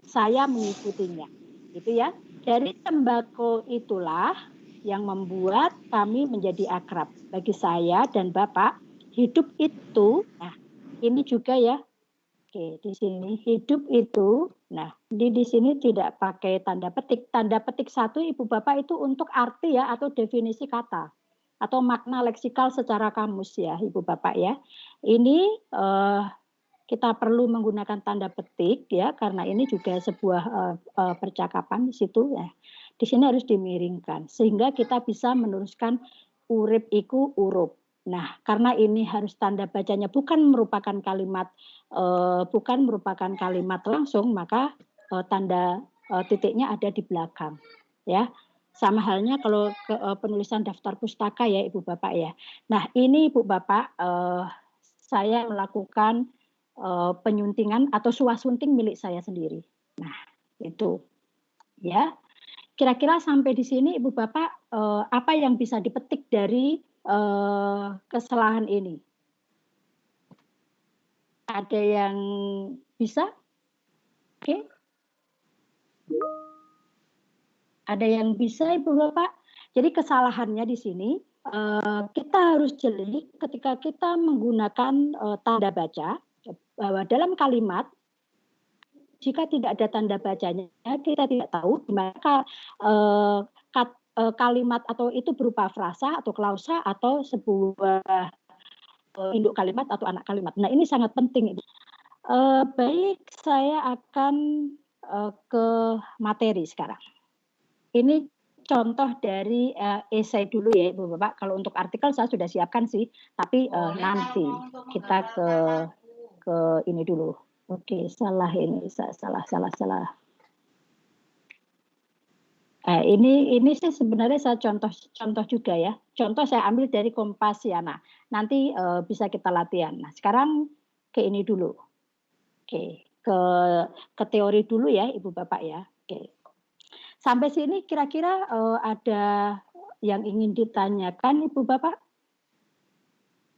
Saya mengikutinya, gitu ya. Dari tembakau itulah yang membuat kami menjadi akrab. Bagi saya dan Bapak, hidup itu, nah ini juga ya. Oke, di sini hidup itu, nah di sini tidak pakai tanda petik. Tanda petik satu Ibu Bapak itu untuk arti ya atau definisi kata atau makna leksikal secara kamus ya Ibu Bapak ya. Ini kita perlu menggunakan tanda petik ya karena ini juga sebuah percakapan di situ ya. Di sini harus dimiringkan sehingga kita bisa meneruskan urip iku urup. Nah, karena ini harus tanda bacanya bukan merupakan kalimat langsung, maka tanda titiknya ada di belakang, ya. Sama halnya kalau penulisan daftar pustaka ya, Ibu Bapak ya. Nah, ini Ibu Bapak, saya melakukan penyuntingan atau suasunting milik saya sendiri. Nah, itu, ya. Kira-kira sampai di sini Ibu Bapak apa yang bisa dipetik dari kesalahan ini? Ada yang bisa? Oke. Ada yang bisa Ibu Bapak? Jadi kesalahannya di sini kita harus jeli ketika kita menggunakan tanda baca bahwa dalam kalimat jika tidak ada tanda bacanya kita tidak tahu maka kalimat atau itu berupa frasa atau klausa atau sebuah induk kalimat atau anak kalimat. Nah ini sangat penting. Baik, saya akan ke materi sekarang. Ini contoh dari esai dulu ya Ibu Bapak. Kalau untuk artikel saya sudah siapkan sih, tapi nanti kita ke ini dulu. Oke, salah ini, salah. Ini sih sebenarnya saya contoh juga ya. Contoh saya ambil dari Kompasiana. Nanti bisa kita latihan. Nah, sekarang ke ini dulu. Oke, ke teori dulu ya Ibu Bapak ya. Oke. Sampai sini kira-kira ada yang ingin ditanyakan Ibu Bapak?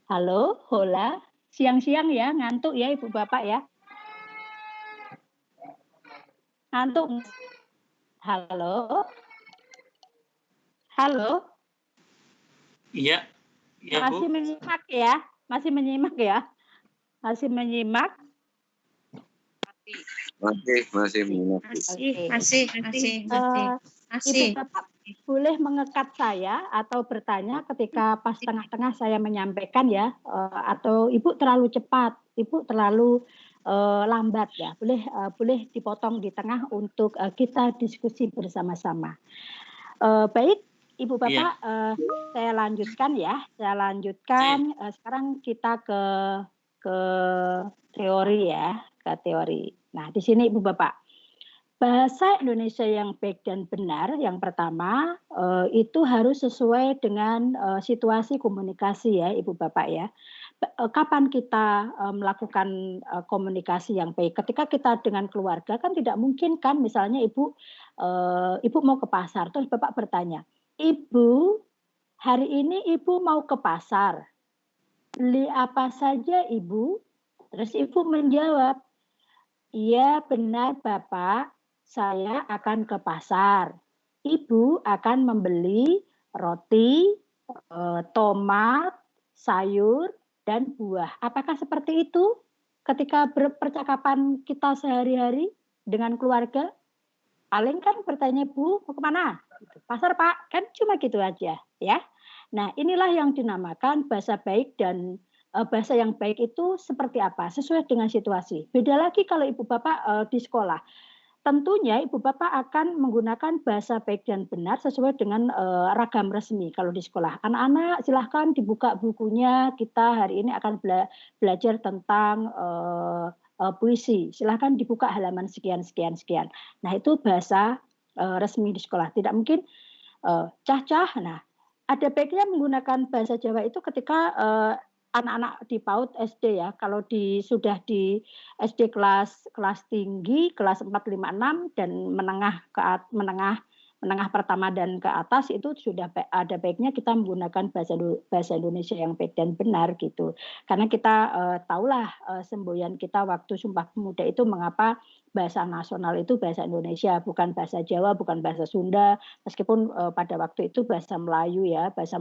Halo, hola. Siang-siang ya, ngantuk ya Ibu Bapak ya. Ngantuk. Halo. Halo. Iya. Iya, Bu. Masih menyimak ya? Masih menyimak ya? Masih menyimak? Masih menyimak. Masih. Ibu Bapak boleh mengekat saya atau bertanya ketika pas tengah-tengah saya menyampaikan ya, atau Ibu terlalu cepat, Ibu terlalu lambat ya, boleh dipotong di tengah untuk kita diskusi bersama-sama. Baik, Ibu Bapak, saya lanjutkan ya, sekarang kita ke teori ya, ke teori. Nah, di sini Ibu Bapak, bahasa Indonesia yang baik dan benar yang pertama itu harus sesuai dengan situasi komunikasi ya Ibu Bapak ya. Kapan kita melakukan komunikasi yang baik? Ketika kita dengan keluarga kan tidak mungkin kan misalnya Ibu mau ke pasar terus Bapak bertanya, "Ibu, hari ini Ibu mau ke pasar. Beli apa saja Ibu?" Terus Ibu menjawab, "Iya benar Bapak. Saya akan ke pasar. Ibu akan membeli roti, tomat, sayur, dan buah." Apakah seperti itu ketika percakapan kita sehari-hari dengan keluarga? Paling kan bertanya, "Bu, mau kemana?" "Pasar Pak." Kan cuma gitu aja ya. Nah inilah yang dinamakan bahasa baik dan bahasa yang baik itu seperti apa? Sesuai dengan situasi. Beda lagi kalau Ibu Bapak di sekolah. Tentunya Ibu Bapak akan menggunakan bahasa baik dan benar sesuai dengan ragam resmi kalau di sekolah. Anak-anak silahkan dibuka bukunya, kita hari ini akan belajar tentang puisi. Silahkan dibuka halaman sekian. Nah itu bahasa resmi di sekolah. Tidak mungkin cah-cah. Nah ada baiknya menggunakan bahasa Jawa itu ketika anak-anak di PAUD SD ya, kalau sudah di SD kelas tinggi, kelas 4, 5, 6 dan menengah menengah pertama dan ke atas itu sudah ada baiknya kita menggunakan bahasa Indonesia yang baik dan benar gitu. Karena kita tahulah semboyan kita waktu Sumpah Pemuda itu mengapa bahasa nasional itu bahasa Indonesia, bukan bahasa Jawa, bukan bahasa Sunda, meskipun pada waktu itu bahasa Melayu ya, bahasa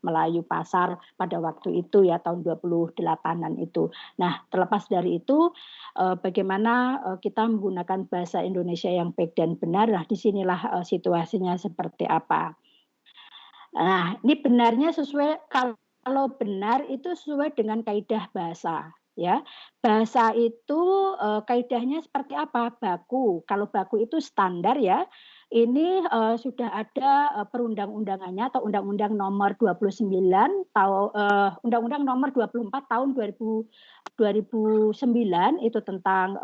Melayu pasar pada waktu itu ya tahun 28-an itu. Nah, terlepas dari itu bagaimana kita menggunakan bahasa Indonesia yang baik dan benar, nah disinilah situasinya seperti apa. Nah, ini benarnya sesuai, kalau benar itu sesuai dengan kaidah bahasa. Ya, bahasa itu kaidahnya seperti apa? Baku. Kalau baku itu standar ya. Ini sudah ada perundang-undangannya atau Undang-Undang Nomor 29 Undang-Undang Nomor 24 tahun 2009 itu tentang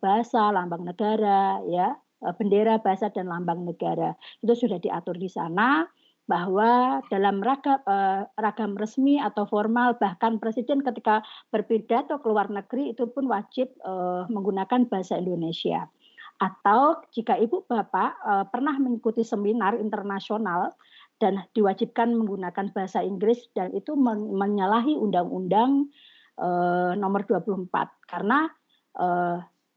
bahasa, lambang negara, ya, bendera, bahasa dan lambang negara. Itu sudah diatur di sana. Bahwa dalam ragam resmi atau formal, bahkan presiden ketika berpidato ke luar negeri itu pun wajib menggunakan bahasa Indonesia. Atau jika ibu bapak pernah mengikuti seminar internasional dan diwajibkan menggunakan bahasa Inggris dan itu menyalahi Undang-Undang Nomor 24, karena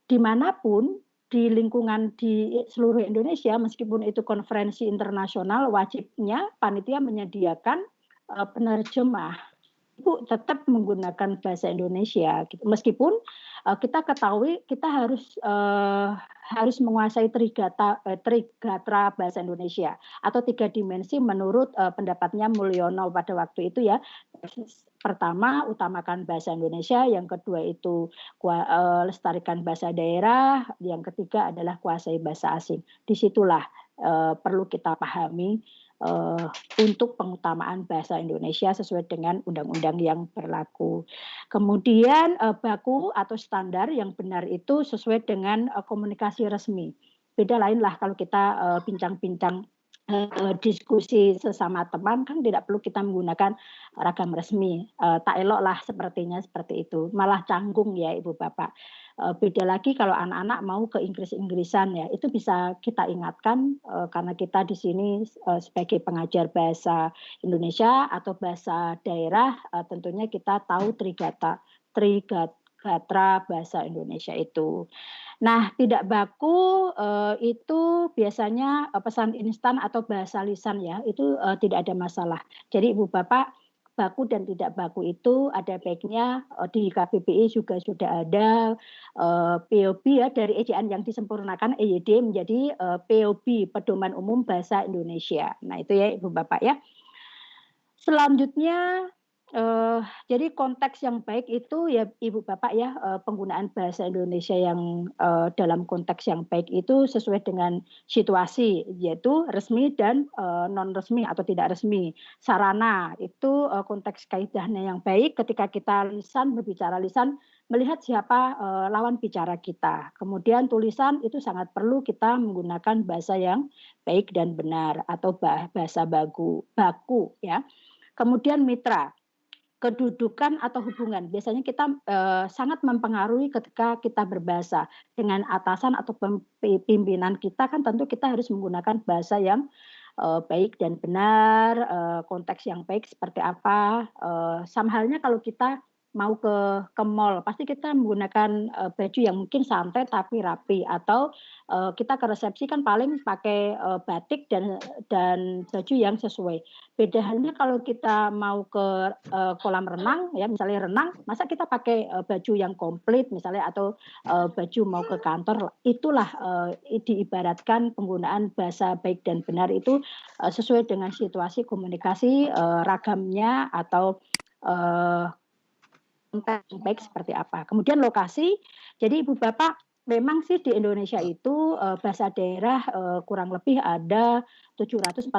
dimanapun di lingkungan di seluruh Indonesia, meskipun itu konferensi internasional, wajibnya panitia menyediakan penerjemah. Ibu tetap menggunakan bahasa Indonesia, gitu. Meskipun kita ketahui kita harus menguasai trigatra bahasa Indonesia atau 3 dimensi menurut pendapatnya Mulyono pada waktu itu ya. Pertama, utamakan bahasa Indonesia, yang kedua itu lestarikan bahasa daerah, yang ketiga adalah kuasai bahasa asing. Disitulah perlu kita pahami untuk pengutamaan bahasa Indonesia sesuai dengan undang-undang yang berlaku. Kemudian baku atau standar yang benar itu sesuai dengan komunikasi resmi. Beda lain lah kalau kita bincang-bincang diskusi sesama teman, kan tidak perlu kita menggunakan ragam resmi. Tak elok lah sepertinya seperti itu. Malah canggung ya Ibu Bapak. Beda lagi kalau anak-anak mau ke Inggris-Inggrisan ya, itu bisa kita ingatkan karena kita di sini sebagai pengajar bahasa Indonesia atau bahasa daerah, tentunya kita tahu trigatra bahasa Indonesia itu. Nah, tidak baku itu biasanya pesan instan atau bahasa lisan ya, itu tidak ada masalah. Jadi Ibu Bapak, baku dan tidak baku itu ada baiknya di KBBI juga sudah ada POB ya, dari ejaan yang disempurnakan EYD menjadi POB, Pedoman Umum Bahasa Indonesia. Nah, itu ya Ibu Bapak ya. Selanjutnya jadi konteks yang baik itu ya Ibu Bapak ya, penggunaan bahasa Indonesia yang dalam konteks yang baik itu sesuai dengan situasi, yaitu resmi dan non resmi atau tidak resmi. Sarana itu konteks kaidahnya yang baik ketika kita berbicara lisan, melihat siapa lawan bicara kita. Kemudian tulisan itu sangat perlu kita menggunakan bahasa yang baik dan benar atau bahasa baku ya. Kemudian mitra, kedudukan atau hubungan. Biasanya kita sangat mempengaruhi ketika kita berbahasa dengan atasan atau pimpinan kita, kan tentu kita harus menggunakan bahasa yang baik dan benar, konteks yang baik seperti apa. Sama halnya kalau kita mau ke mall, pasti kita menggunakan baju yang mungkin santai tapi rapi, atau kita ke resepsi kan paling pakai batik dan baju yang sesuai. Beda halnya kalau kita mau ke kolam renang ya, misalnya renang, masa kita pakai baju yang komplit misalnya, atau baju mau ke kantor. Itulah diibaratkan penggunaan bahasa baik dan benar itu sesuai dengan situasi komunikasi ragamnya atau konteks yang baik seperti apa. Kemudian lokasi, jadi Ibu Bapak memang sih di Indonesia itu bahasa daerah kurang lebih ada 748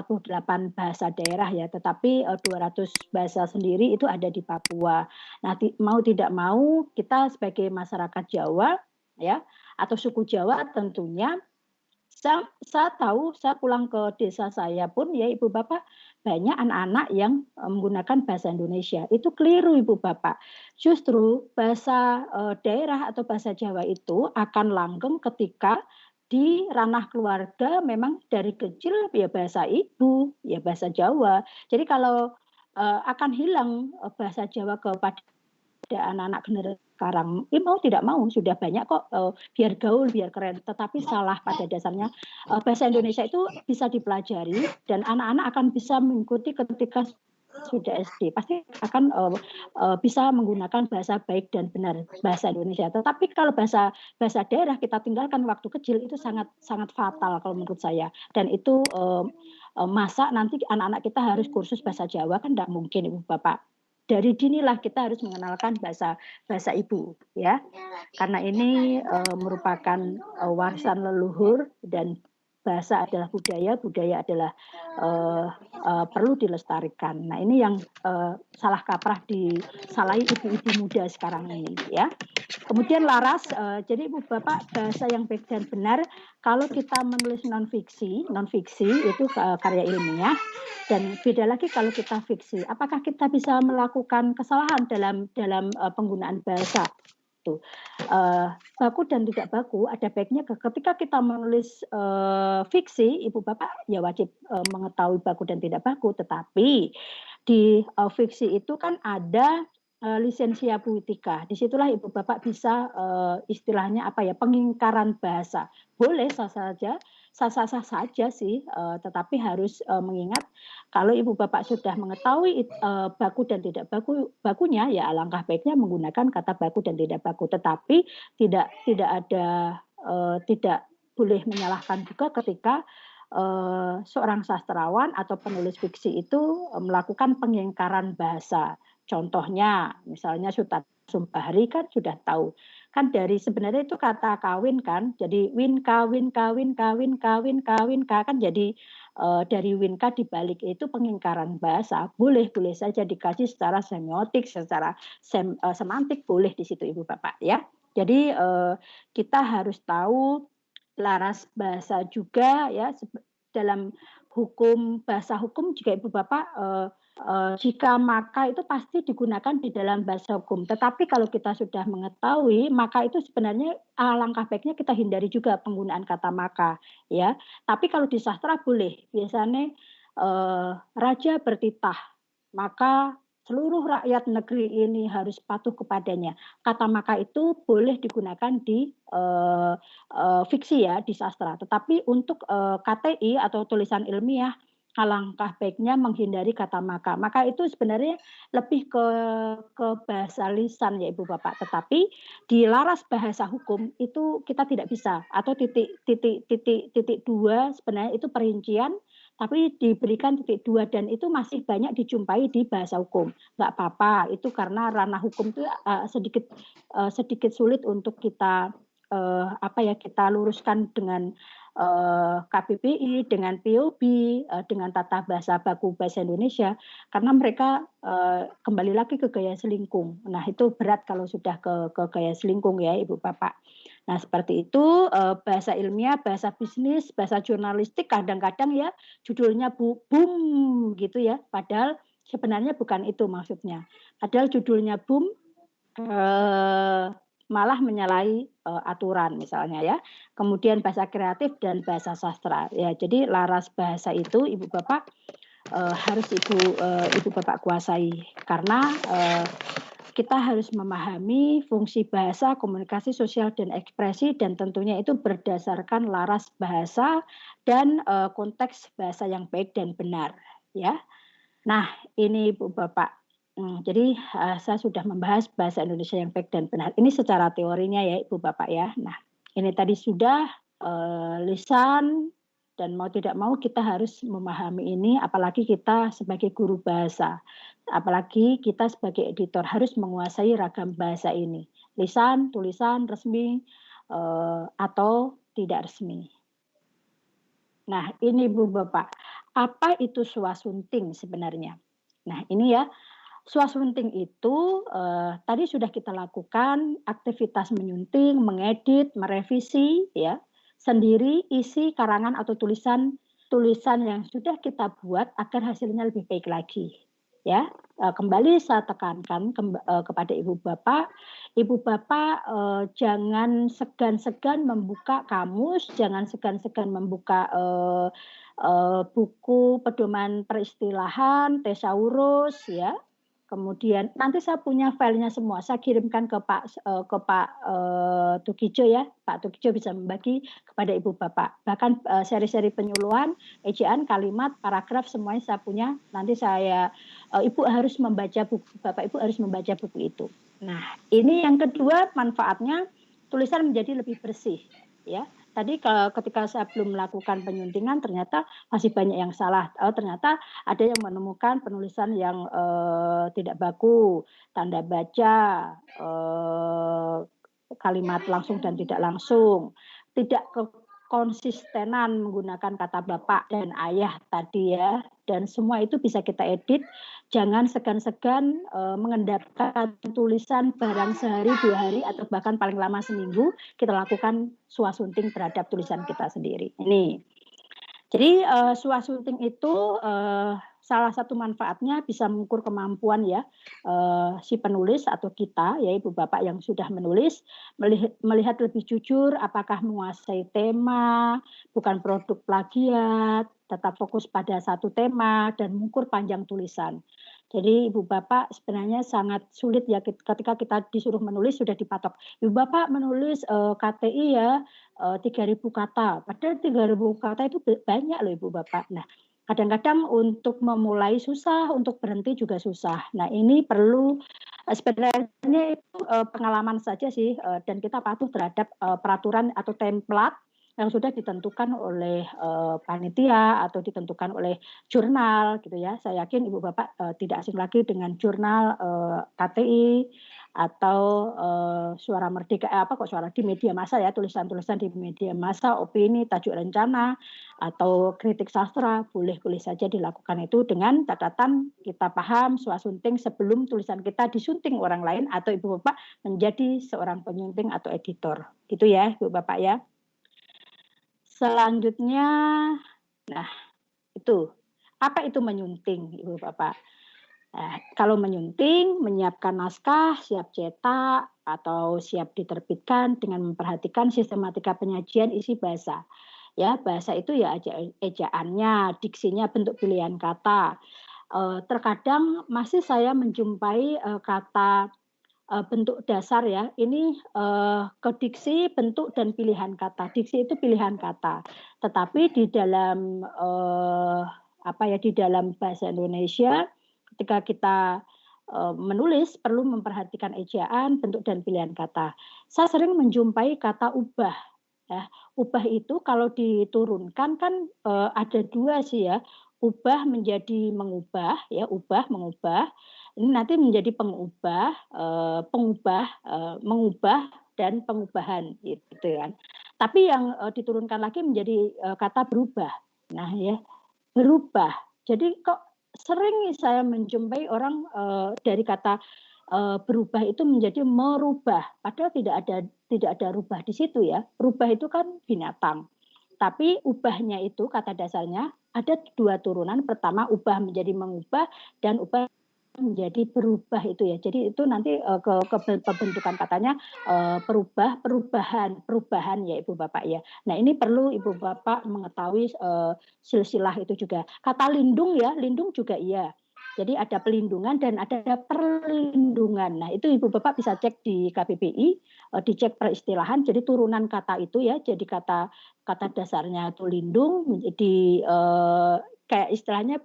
bahasa daerah ya, tetapi 200 bahasa sendiri itu ada di Papua. Nah, mau tidak mau kita sebagai masyarakat Jawa ya atau suku Jawa tentunya, saya tahu, saya pulang ke desa saya pun ya Ibu Bapak, banyak anak-anak yang menggunakan bahasa Indonesia. Itu keliru Ibu Bapak. Justru bahasa daerah atau bahasa Jawa itu akan langgeng ketika di ranah keluarga memang dari kecil ya bahasa ibu, ya bahasa Jawa. Jadi kalau akan hilang bahasa Jawa kepada anak-anak generasi sekarang, mau tidak mau sudah banyak kok biar gaul, biar keren. Tetapi salah pada dasarnya bahasa Indonesia itu bisa dipelajari dan anak-anak akan bisa mengikuti ketika sudah SD. Pasti akan bisa menggunakan bahasa baik dan benar bahasa Indonesia. Tetapi kalau bahasa daerah kita tinggalkan waktu kecil itu sangat sangat fatal kalau menurut saya. Dan itu masa nanti anak-anak kita harus kursus bahasa Jawa kan tidak mungkin Ibu Bapak. Dari dinilah kita harus mengenalkan bahasa ibu ya, karena ini merupakan warisan leluhur dan bahasa adalah budaya, budaya adalah perlu dilestarikan. Nah ini yang salah kaprah disalahi ibu-ibu muda sekarang ini ya. Kemudian laras, jadi Ibu Bapak bahasa yang baik dan benar kalau kita menulis non-fiksi itu karya ilmiah, dan beda lagi kalau kita fiksi. Apakah kita bisa melakukan kesalahan dalam penggunaan bahasa? Tuh. Baku dan tidak baku ada baiknya ketika kita menulis fiksi, Ibu Bapak ya wajib mengetahui baku dan tidak baku, tetapi di fiksi itu kan ada lisensia puitika. Disitulah Ibu Bapak bisa istilahnya apa ya, pengingkaran bahasa. Boleh sah saja sih, tetapi harus mengingat kalau Ibu Bapak sudah mengetahui baku dan tidak bakunya, ya alangkah baiknya menggunakan kata baku dan tidak baku. Tetapi tidak boleh menyalahkan juga ketika seorang sastrawan atau penulis fiksi itu melakukan pengingkaran bahasa. Contohnya, misalnya Sutat Sumbahri kan sudah tahu. Kan dari sebenarnya itu kata kawin kan, jadi winka kan jadi dari winka dibalik itu pengingkaran bahasa. Boleh saja dikaji secara semiotik, secara semantik boleh di situ Ibu Bapak ya. Jadi kita harus tahu laras bahasa juga ya, dalam hukum bahasa hukum juga Ibu Bapak jika maka itu pasti digunakan di dalam bahasa hukum. Tetapi kalau kita sudah mengetahui maka itu sebenarnya alangkah baiknya kita hindari juga penggunaan kata maka ya. Tapi kalau di sastra boleh. Biasanya raja bertitah maka seluruh rakyat negeri ini harus patuh kepadanya. Kata maka itu boleh digunakan di fiksi ya, di sastra. Tetapi untuk KTI atau tulisan ilmiah alangkah baiknya menghindari kata maka. Maka itu sebenarnya lebih ke bahasa lisan ya Ibu Bapak. Tetapi di laras bahasa hukum itu kita tidak bisa, atau titik 2 sebenarnya itu perincian, tapi diberikan titik 2 dan itu masih banyak dijumpai di bahasa hukum. Nggak apa-apa, itu karena ranah hukum itu sedikit sulit untuk kita kita luruskan dengan KBBI, dengan POB, dengan tata bahasa baku bahasa Indonesia, karena mereka kembali lagi ke gaya selingkung. Nah itu berat kalau sudah ke gaya selingkung ya Ibu Bapak. Nah seperti itu bahasa ilmiah, bahasa bisnis, bahasa jurnalistik kadang-kadang ya judulnya boom gitu ya, padahal sebenarnya bukan itu maksudnya. Padahal judulnya boom malah menyalahi aturan misalnya ya. Kemudian bahasa kreatif dan bahasa sastra ya. Jadi laras bahasa itu Ibu Bapak harus Ibu Bapak kuasai, karena kita harus memahami fungsi bahasa, komunikasi sosial dan ekspresi, dan tentunya itu berdasarkan laras bahasa dan konteks bahasa yang baik dan benar ya. Nah, ini Ibu Bapak. Jadi saya sudah membahas bahasa Indonesia yang baik dan benar. Ini secara teorinya ya Ibu Bapak ya. Nah ini tadi sudah lisan, dan mau tidak mau kita harus memahami ini, apalagi kita sebagai guru bahasa. Apalagi kita sebagai editor harus menguasai ragam bahasa ini. Lisan, tulisan, resmi, atau tidak resmi. Nah ini Ibu Bapak, apa itu swasunting sebenarnya? Nah ini ya, swasunting itu tadi sudah kita lakukan aktivitas menyunting, mengedit, merevisi ya sendiri isi karangan atau tulisan yang sudah kita buat agar hasilnya lebih baik lagi ya. kembali saya tekankan kepada Ibu Bapak jangan segan-segan membuka kamus, jangan segan-segan membuka buku pedoman peristilahan, tesaurus ya. Kemudian nanti saya punya filenya semua, saya kirimkan ke Pak Tukijo ya. Pak Tukijo bisa membagi kepada Ibu Bapak. Bahkan seri-seri penyuluhan, ejaan, kalimat, paragraf semuanya saya punya. Nanti Ibu harus membaca buku, Bapak Ibu harus membaca buku itu. Nah, ini yang kedua manfaatnya tulisan menjadi lebih bersih ya. Tadi ketika saya belum melakukan penyuntingan ternyata masih banyak yang salah. Ternyata ada yang menemukan penulisan yang tidak baku, tanda baca, kalimat langsung dan tidak langsung, tidak konsistenan menggunakan kata bapak dan ayah tadi ya, dan semua itu bisa kita edit. Jangan segan-segan mengendapkan tulisan barang sehari, 2 hari, atau bahkan paling lama seminggu, kita lakukan swasunting terhadap tulisan kita sendiri. Ini. Jadi swasunting itu salah satu manfaatnya bisa mengukur kemampuan ya si penulis atau kita ya Ibu Bapak yang sudah menulis, melihat lebih jujur apakah menguasai tema, bukan produk plagiat, tetap fokus pada satu tema dan mengukur panjang tulisan. Jadi Ibu Bapak sebenarnya sangat sulit ya ketika kita disuruh menulis sudah dipatok. Ibu Bapak menulis KTI ya 3.000 kata. Padahal 3.000 kata itu banyak loh Ibu Bapak. Nah, kadang-kadang untuk memulai susah, untuk berhenti juga susah. Nah, ini perlu sebenarnya itu pengalaman saja sih dan kita patuh terhadap peraturan atau template yang sudah ditentukan oleh panitia atau ditentukan oleh jurnal gitu ya. Saya yakin Ibu Bapak tidak asing lagi dengan jurnal KTI atau Suara Merdeka Suara di media massa ya, tulisan-tulisan di media massa, opini, tajuk rencana atau kritik sastra boleh-boleh saja dilakukan itu dengan catatan kita paham swasunting sebelum tulisan kita disunting orang lain atau Ibu Bapak menjadi seorang penyunting atau editor. Gitu ya Ibu Bapak ya. Selanjutnya, nah itu, apa itu menyunting Ibu Bapak? Nah, kalau menyunting, menyiapkan naskah, siap cetak, atau siap diterbitkan dengan memperhatikan sistematika penyajian isi bahasa. Ya, bahasa itu ya ejaannya, diksinya, bentuk pilihan kata. Terkadang masih saya menjumpai kata bentuk dasar ya, ini ke diksi, bentuk, dan pilihan kata. Diksi itu pilihan kata. Tetapi di dalam di dalam bahasa Indonesia, ketika kita menulis perlu memperhatikan ejaan, bentuk, dan pilihan kata. Saya sering menjumpai kata ubah. Ya, ubah itu kalau diturunkan kan ada 2 sih ya. Ubah menjadi mengubah, ya ubah mengubah. Ini nanti menjadi pengubah, mengubah dan pengubahan gitu kan. Tapi yang diturunkan lagi menjadi kata berubah. Nah ya, berubah. Jadi kok sering saya menjumpai orang dari kata berubah itu menjadi merubah. Padahal tidak ada rubah di situ ya. Rubah itu kan binatang. Tapi ubahnya itu kata dasarnya ada 2 turunan. Pertama ubah menjadi mengubah dan ubah menjadi berubah itu ya. Jadi itu nanti kebentukan katanya perubahan ya Ibu Bapak ya. Nah, ini perlu Ibu Bapak mengetahui silsilah itu juga. Kata lindung ya, lindung juga iya. Jadi ada pelindungan dan ada perlindungan. Nah, itu Ibu Bapak bisa cek di KBBI, dicek peristilahan. Jadi turunan kata itu ya, jadi kata dasarnya itu lindung menjadi kayak istilahnya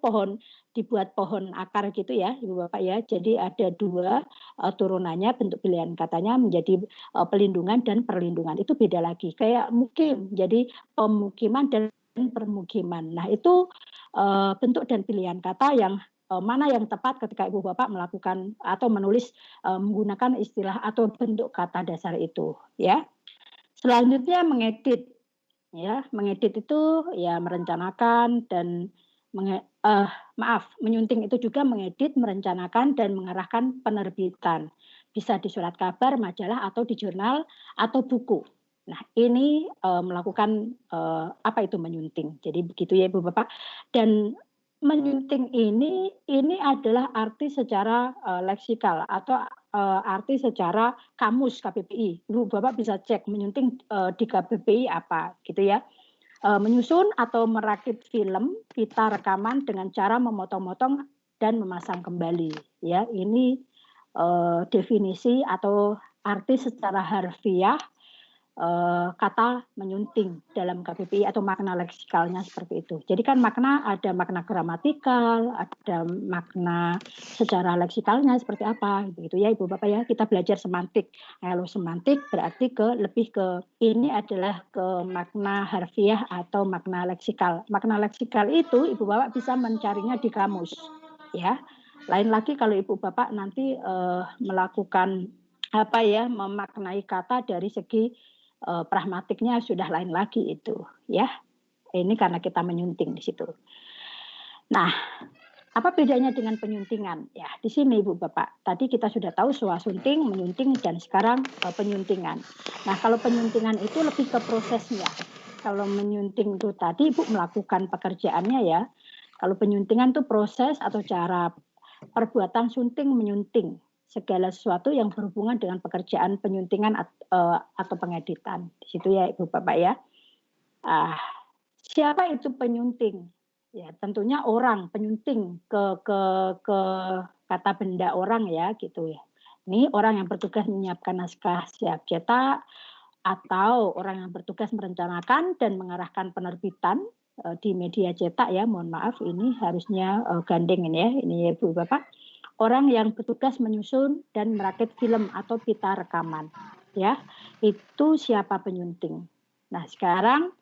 dibuat pohon akar gitu ya Ibu Bapak ya. Jadi ada 2 turunannya, bentuk pilihan katanya menjadi pelindungan dan perlindungan. Itu beda lagi. Kayak mukim, jadi pemukiman dan permukiman. Nah, itu bentuk dan pilihan kata yang mana yang tepat ketika Ibu Bapak melakukan atau menulis menggunakan istilah atau bentuk kata dasar itu ya. Selanjutnya mengedit. Ya, mengedit itu ya merencanakan dan menyunting itu juga mengedit, merencanakan dan mengarahkan penerbitan. Bisa di surat kabar, majalah atau di jurnal atau buku. Nah, ini melakukan apa itu menyunting. Jadi begitu ya Ibu Bapak. Dan menyunting ini adalah arti secara leksikal atau arti secara kamus KBBI. Ibu Bapak bisa cek menyunting di KBBI apa gitu ya. Menyusun atau merakit film, pita rekaman dengan cara memotong-motong dan memasang kembali. Ya, ini definisi atau arti secara harfiah kata menyunting dalam KBBI atau makna leksikalnya seperti itu. Jadi kan ada makna gramatikal, ada makna secara leksikalnya seperti apa gitu ya Ibu Bapak ya. Kita belajar semantik. Kalau semantik berarti lebih ke ini adalah ke makna harfiah atau makna leksikal. Makna leksikal itu Ibu Bapak bisa mencarinya di kamus ya. Lain lagi kalau Ibu Bapak nanti melakukan memaknai kata dari segi pragmatiknya sudah lain lagi itu ya. Ini karena kita menyunting di situ. Nah, apa bedanya dengan penyuntingan? Ya, di sini Ibu Bapak. Tadi kita sudah tahu swasunting, menyunting dan sekarang penyuntingan. Nah, kalau penyuntingan itu lebih ke prosesnya. Kalau menyunting itu tadi Ibu melakukan pekerjaannya ya. Kalau penyuntingan itu proses atau cara perbuatan sunting menyunting segala sesuatu yang berhubungan dengan pekerjaan penyuntingan atau pengeditan. Di situ ya Ibu Bapak ya. Siapa itu penyunting? Ya, tentunya orang penyunting ke kata benda orang ya gitu ya. Ini orang yang bertugas menyiapkan naskah siap cetak atau orang yang bertugas merencanakan dan mengarahkan penerbitan di media cetak ya. Mohon maaf ini harusnya gandeng ini ya. Ini ya Ibu Bapak. Orang yang bertugas menyusun dan merakit film atau pita rekaman, ya itu siapa penyunting. Nah sekarang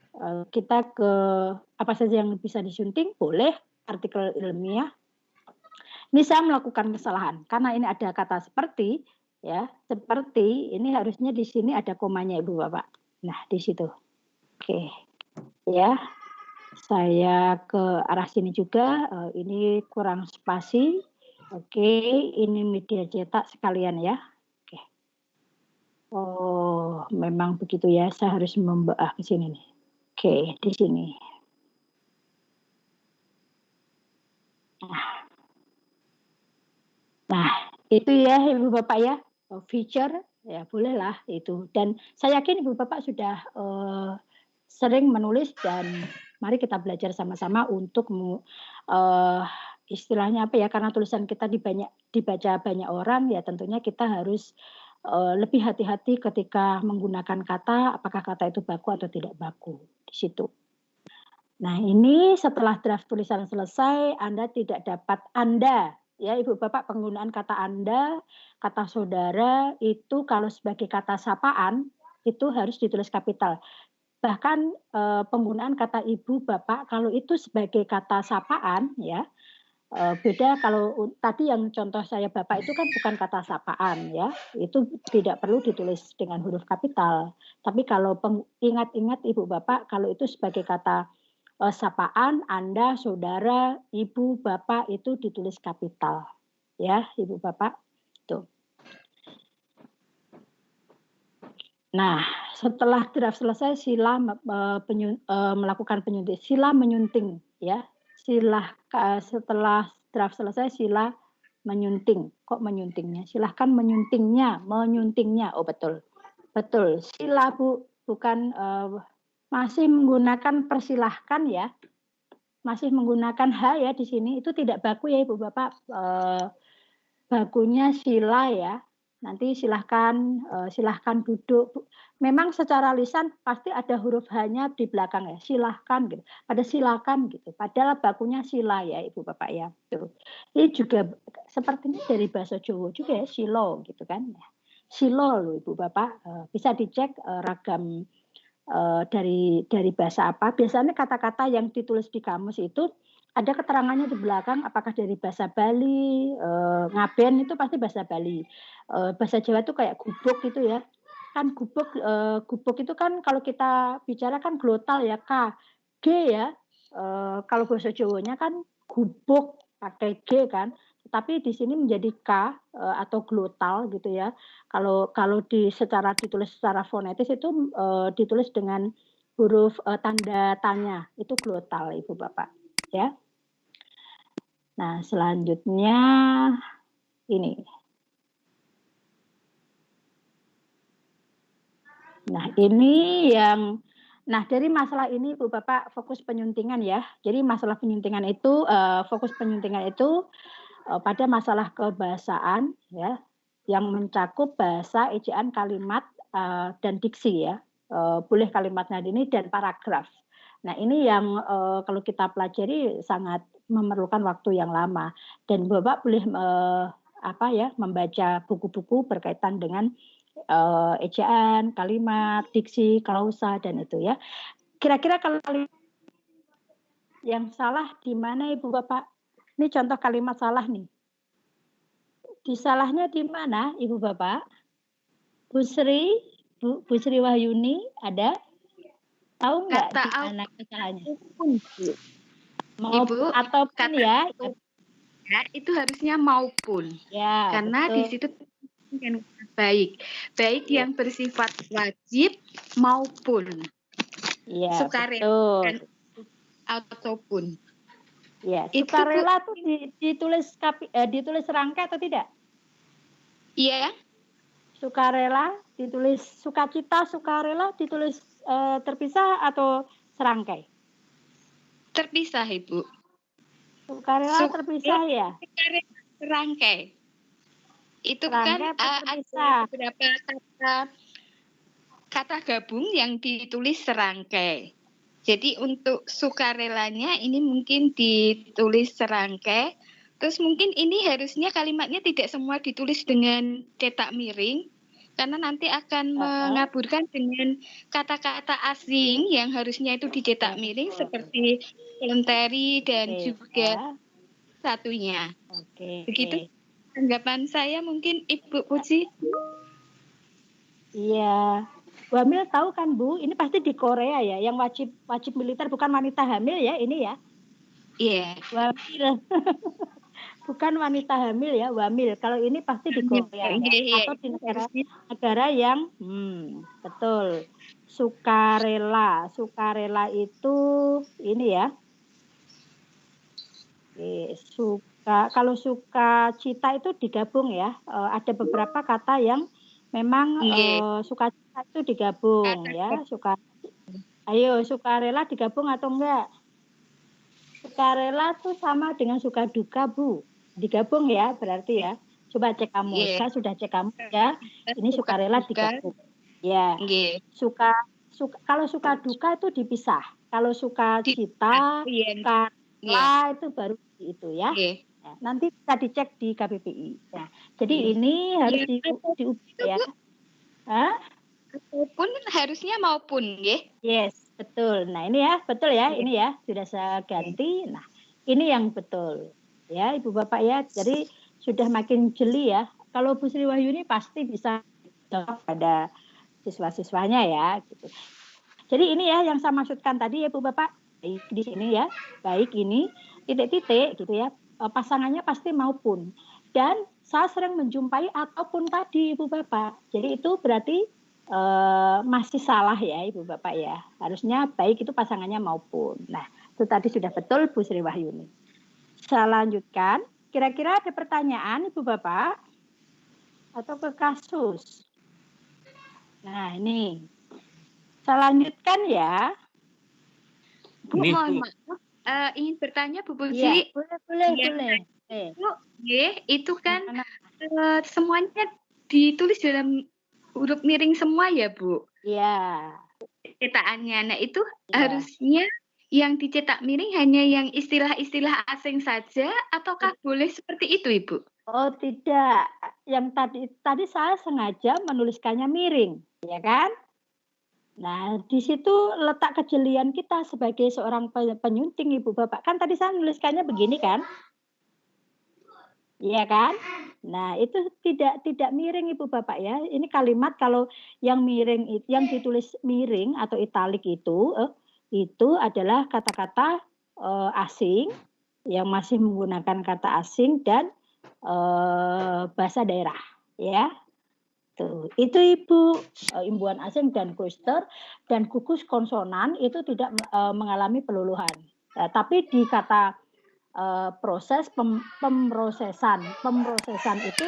kita ke apa saja yang bisa disunting, boleh artikel ilmiah. Ini saya melakukan kesalahan karena ini ada kata seperti, ya seperti ini harusnya di sini ada komanya Ibu Bapak. Nah di situ, oke, ya saya ke arah sini juga. Ini kurang spasi. Oke, ini media cetak sekalian ya. Oke. Oh, memang begitu ya. Saya harus membeah ke sini nih. Oke, di sini. Nah, itu ya Ibu Bapak ya. Feature ya bolehlah itu. Dan saya yakin Ibu Bapak sudah sering menulis dan mari kita belajar sama-sama untuk istilahnya apa ya, karena tulisan kita dibaca banyak orang ya tentunya kita harus lebih hati-hati ketika menggunakan kata, apakah kata itu baku atau tidak baku di situ. Nah ini setelah draft tulisan selesai, Anda tidak dapat ya Ibu Bapak penggunaan kata Anda, kata saudara itu kalau sebagai kata sapaan itu harus ditulis kapital. Bahkan penggunaan kata ibu bapak kalau itu sebagai kata sapaan ya beda. Kalau tadi yang contoh saya bapak itu kan bukan kata sapaan ya, itu tidak perlu ditulis dengan huruf kapital. Tapi kalau ingat-ingat ibu bapak kalau itu sebagai kata sapaan, Anda, saudara, ibu, bapak itu ditulis kapital ya ibu bapak tuh. Nah, setelah draft selesai, sila melakukan penyunting. Sila menyunting, ya. Setelah draft selesai, sila menyunting. Kok menyuntingnya? Silahkan menyuntingnya. Oh betul, betul. Sila Bu, bukan masih menggunakan persilahkan ya. Masih menggunakan H ya di sini. Itu tidak baku ya Ibu Bapak. Bakunya sila ya. Nanti silahkan duduk. Memang secara lisan pasti ada huruf H-nya di belakang ya. Silahkan gitu. Pada silakan gitu. Padahal bakunya sila ya Ibu Bapak ya. Tuh. Ini juga sepertinya dari bahasa Jawa juga ya. Silo gitu kan. Silo loh Ibu Bapak. Bisa dicek ragam dari bahasa apa. Biasanya kata-kata yang ditulis di kamus itu ada keterangannya di belakang, apakah dari bahasa Bali, ngaben itu pasti bahasa Bali. Bahasa Jawa itu kayak gubuk gitu ya. Kan gubuk itu kan kalau kita bicara kan glotal ya, K. G ya. Kalau bahasa Jawanya kan gubuk pakai G kan. Tapi di sini menjadi K atau glotal gitu ya. Kalau ditulis secara fonetis itu ditulis dengan huruf tanda tanya, itu glotal Ibu Bapak ya. Nah, selanjutnya ini. Nah, ini yang dari masalah ini Bu Bapak fokus penyuntingan ya. Jadi masalah penyuntingan itu fokus penyuntingan itu pada masalah kebahasaan ya yang mencakup bahasa, ejaan, kalimat dan diksi ya. Boleh kalimat nadini dan paragraf. Nah, ini yang kalau kita pelajari sangat memerlukan waktu yang lama dan Bapak boleh membaca buku-buku berkaitan dengan ejaan, kalimat, diksi, klausa dan itu ya. Kira-kira kalau yang salah di mana Ibu Bapak? Ini contoh kalimat salah nih. Disalahnya di mana Ibu Bapak? Bu Sri Wahyuni ada? Tahu nggak di mana kesalahannya? Ibu, ataupun ya itu harusnya maupun. Ya, karena betul. Di situ yang baik yang bersifat wajib maupun sukarela ataupun. Ya, sukarela itu ditulis rangkai atau tidak? Iya. Sukarela ditulis sukacita, sukarela ditulis terpisah atau serangkai? Terpisah, Ibu. Sukarela terpisah ya? Sukarela serangkai. Itu serangkai kan ada beberapa kata gabung yang ditulis serangkai. Jadi untuk sukarelanya ini mungkin ditulis serangkai. Terus mungkin ini harusnya kalimatnya tidak semua ditulis dengan cetak miring. Karena nanti akan mengaburkan dengan kata-kata asing yang harusnya itu dicetak miring seperti voluntary dan juga satunya. Begitu tanggapan saya mungkin Ibu Puji. Iya. Hamil tahu kan Bu, ini pasti di Korea ya, yang wajib militer bukan wanita hamil ya ini ya. Iya. Wamil. Bukan wanita hamil ya, wamil. Kalau ini pasti di Korea ya. Atau di negara yang betul. Sukarela itu ini ya. Kalau sukacita itu digabung ya. Ada beberapa kata yang memang sukacita itu digabung ya. Ayo sukarela digabung atau enggak? Sukarela tuh sama dengan suka duka Bu. Digabung ya berarti ya. Coba cek kamu. Saya sudah cek kamu ya. Ini sukarela digabung. Ya. Kalau suka duka itu dipisah. Kalau suka cita, sukarela itu baru itu ya. Nah, nanti bisa dicek di KBBI. Nah, jadi ini harus diubah ya. Maupun harusnya maupun ya. Yes. Betul. Nah, ini ya, betul ya. Ini ya, sudah saya ganti. Nah, ini yang betul. Ya, Ibu Bapak ya. Jadi sudah makin jeli ya. Kalau Bu Sri Wahyuni pasti bisa pada siswa-siswanya ya gitu. Jadi ini ya yang saya maksudkan tadi ya Bu Bapak. Baik di sini ya. Baik ini titik-titik gitu ya. Pasangannya pasti maupun. Dan saya sering menjumpai ataupun tadi Ibu Bapak. Jadi itu berarti masih salah ya Ibu Bapak ya. Harusnya baik itu pasangannya maupun. Nah, itu tadi sudah betul Bu Sri Wahyuni. Saya lanjutkan. Kira-kira ada pertanyaan Ibu Bapak? Atau ke kasus? Nah, ini. Saya lanjutkan ya. Bu, mohon maaf. Ingin bertanya Bu Ya, Puji. boleh. Bu, itu kan semuanya ditulis dalam huruf miring semua ya Bu? Iya. Cetakannya. Nah itu harusnya yang dicetak miring hanya yang istilah-istilah asing saja ataukah boleh seperti itu Ibu? Oh tidak. Yang tadi saya sengaja menuliskannya miring, ya kan? Nah di situ letak kejelian kita sebagai seorang penyunting Ibu Bapak. Kan tadi saya menuliskannya begini kan? Iya kan? Nah, itu tidak miring Ibu Bapak ya. Ini kalimat kalau yang miring yang ditulis miring atau italik itu adalah kata-kata asing yang masih menggunakan kata asing dan bahasa daerah ya. Tuh, itu Ibu imbuhan asing dan cluster dan gugus konsonan itu tidak mengalami peluluhan. Tapi di kata proses pemrosesan. Pemrosesan itu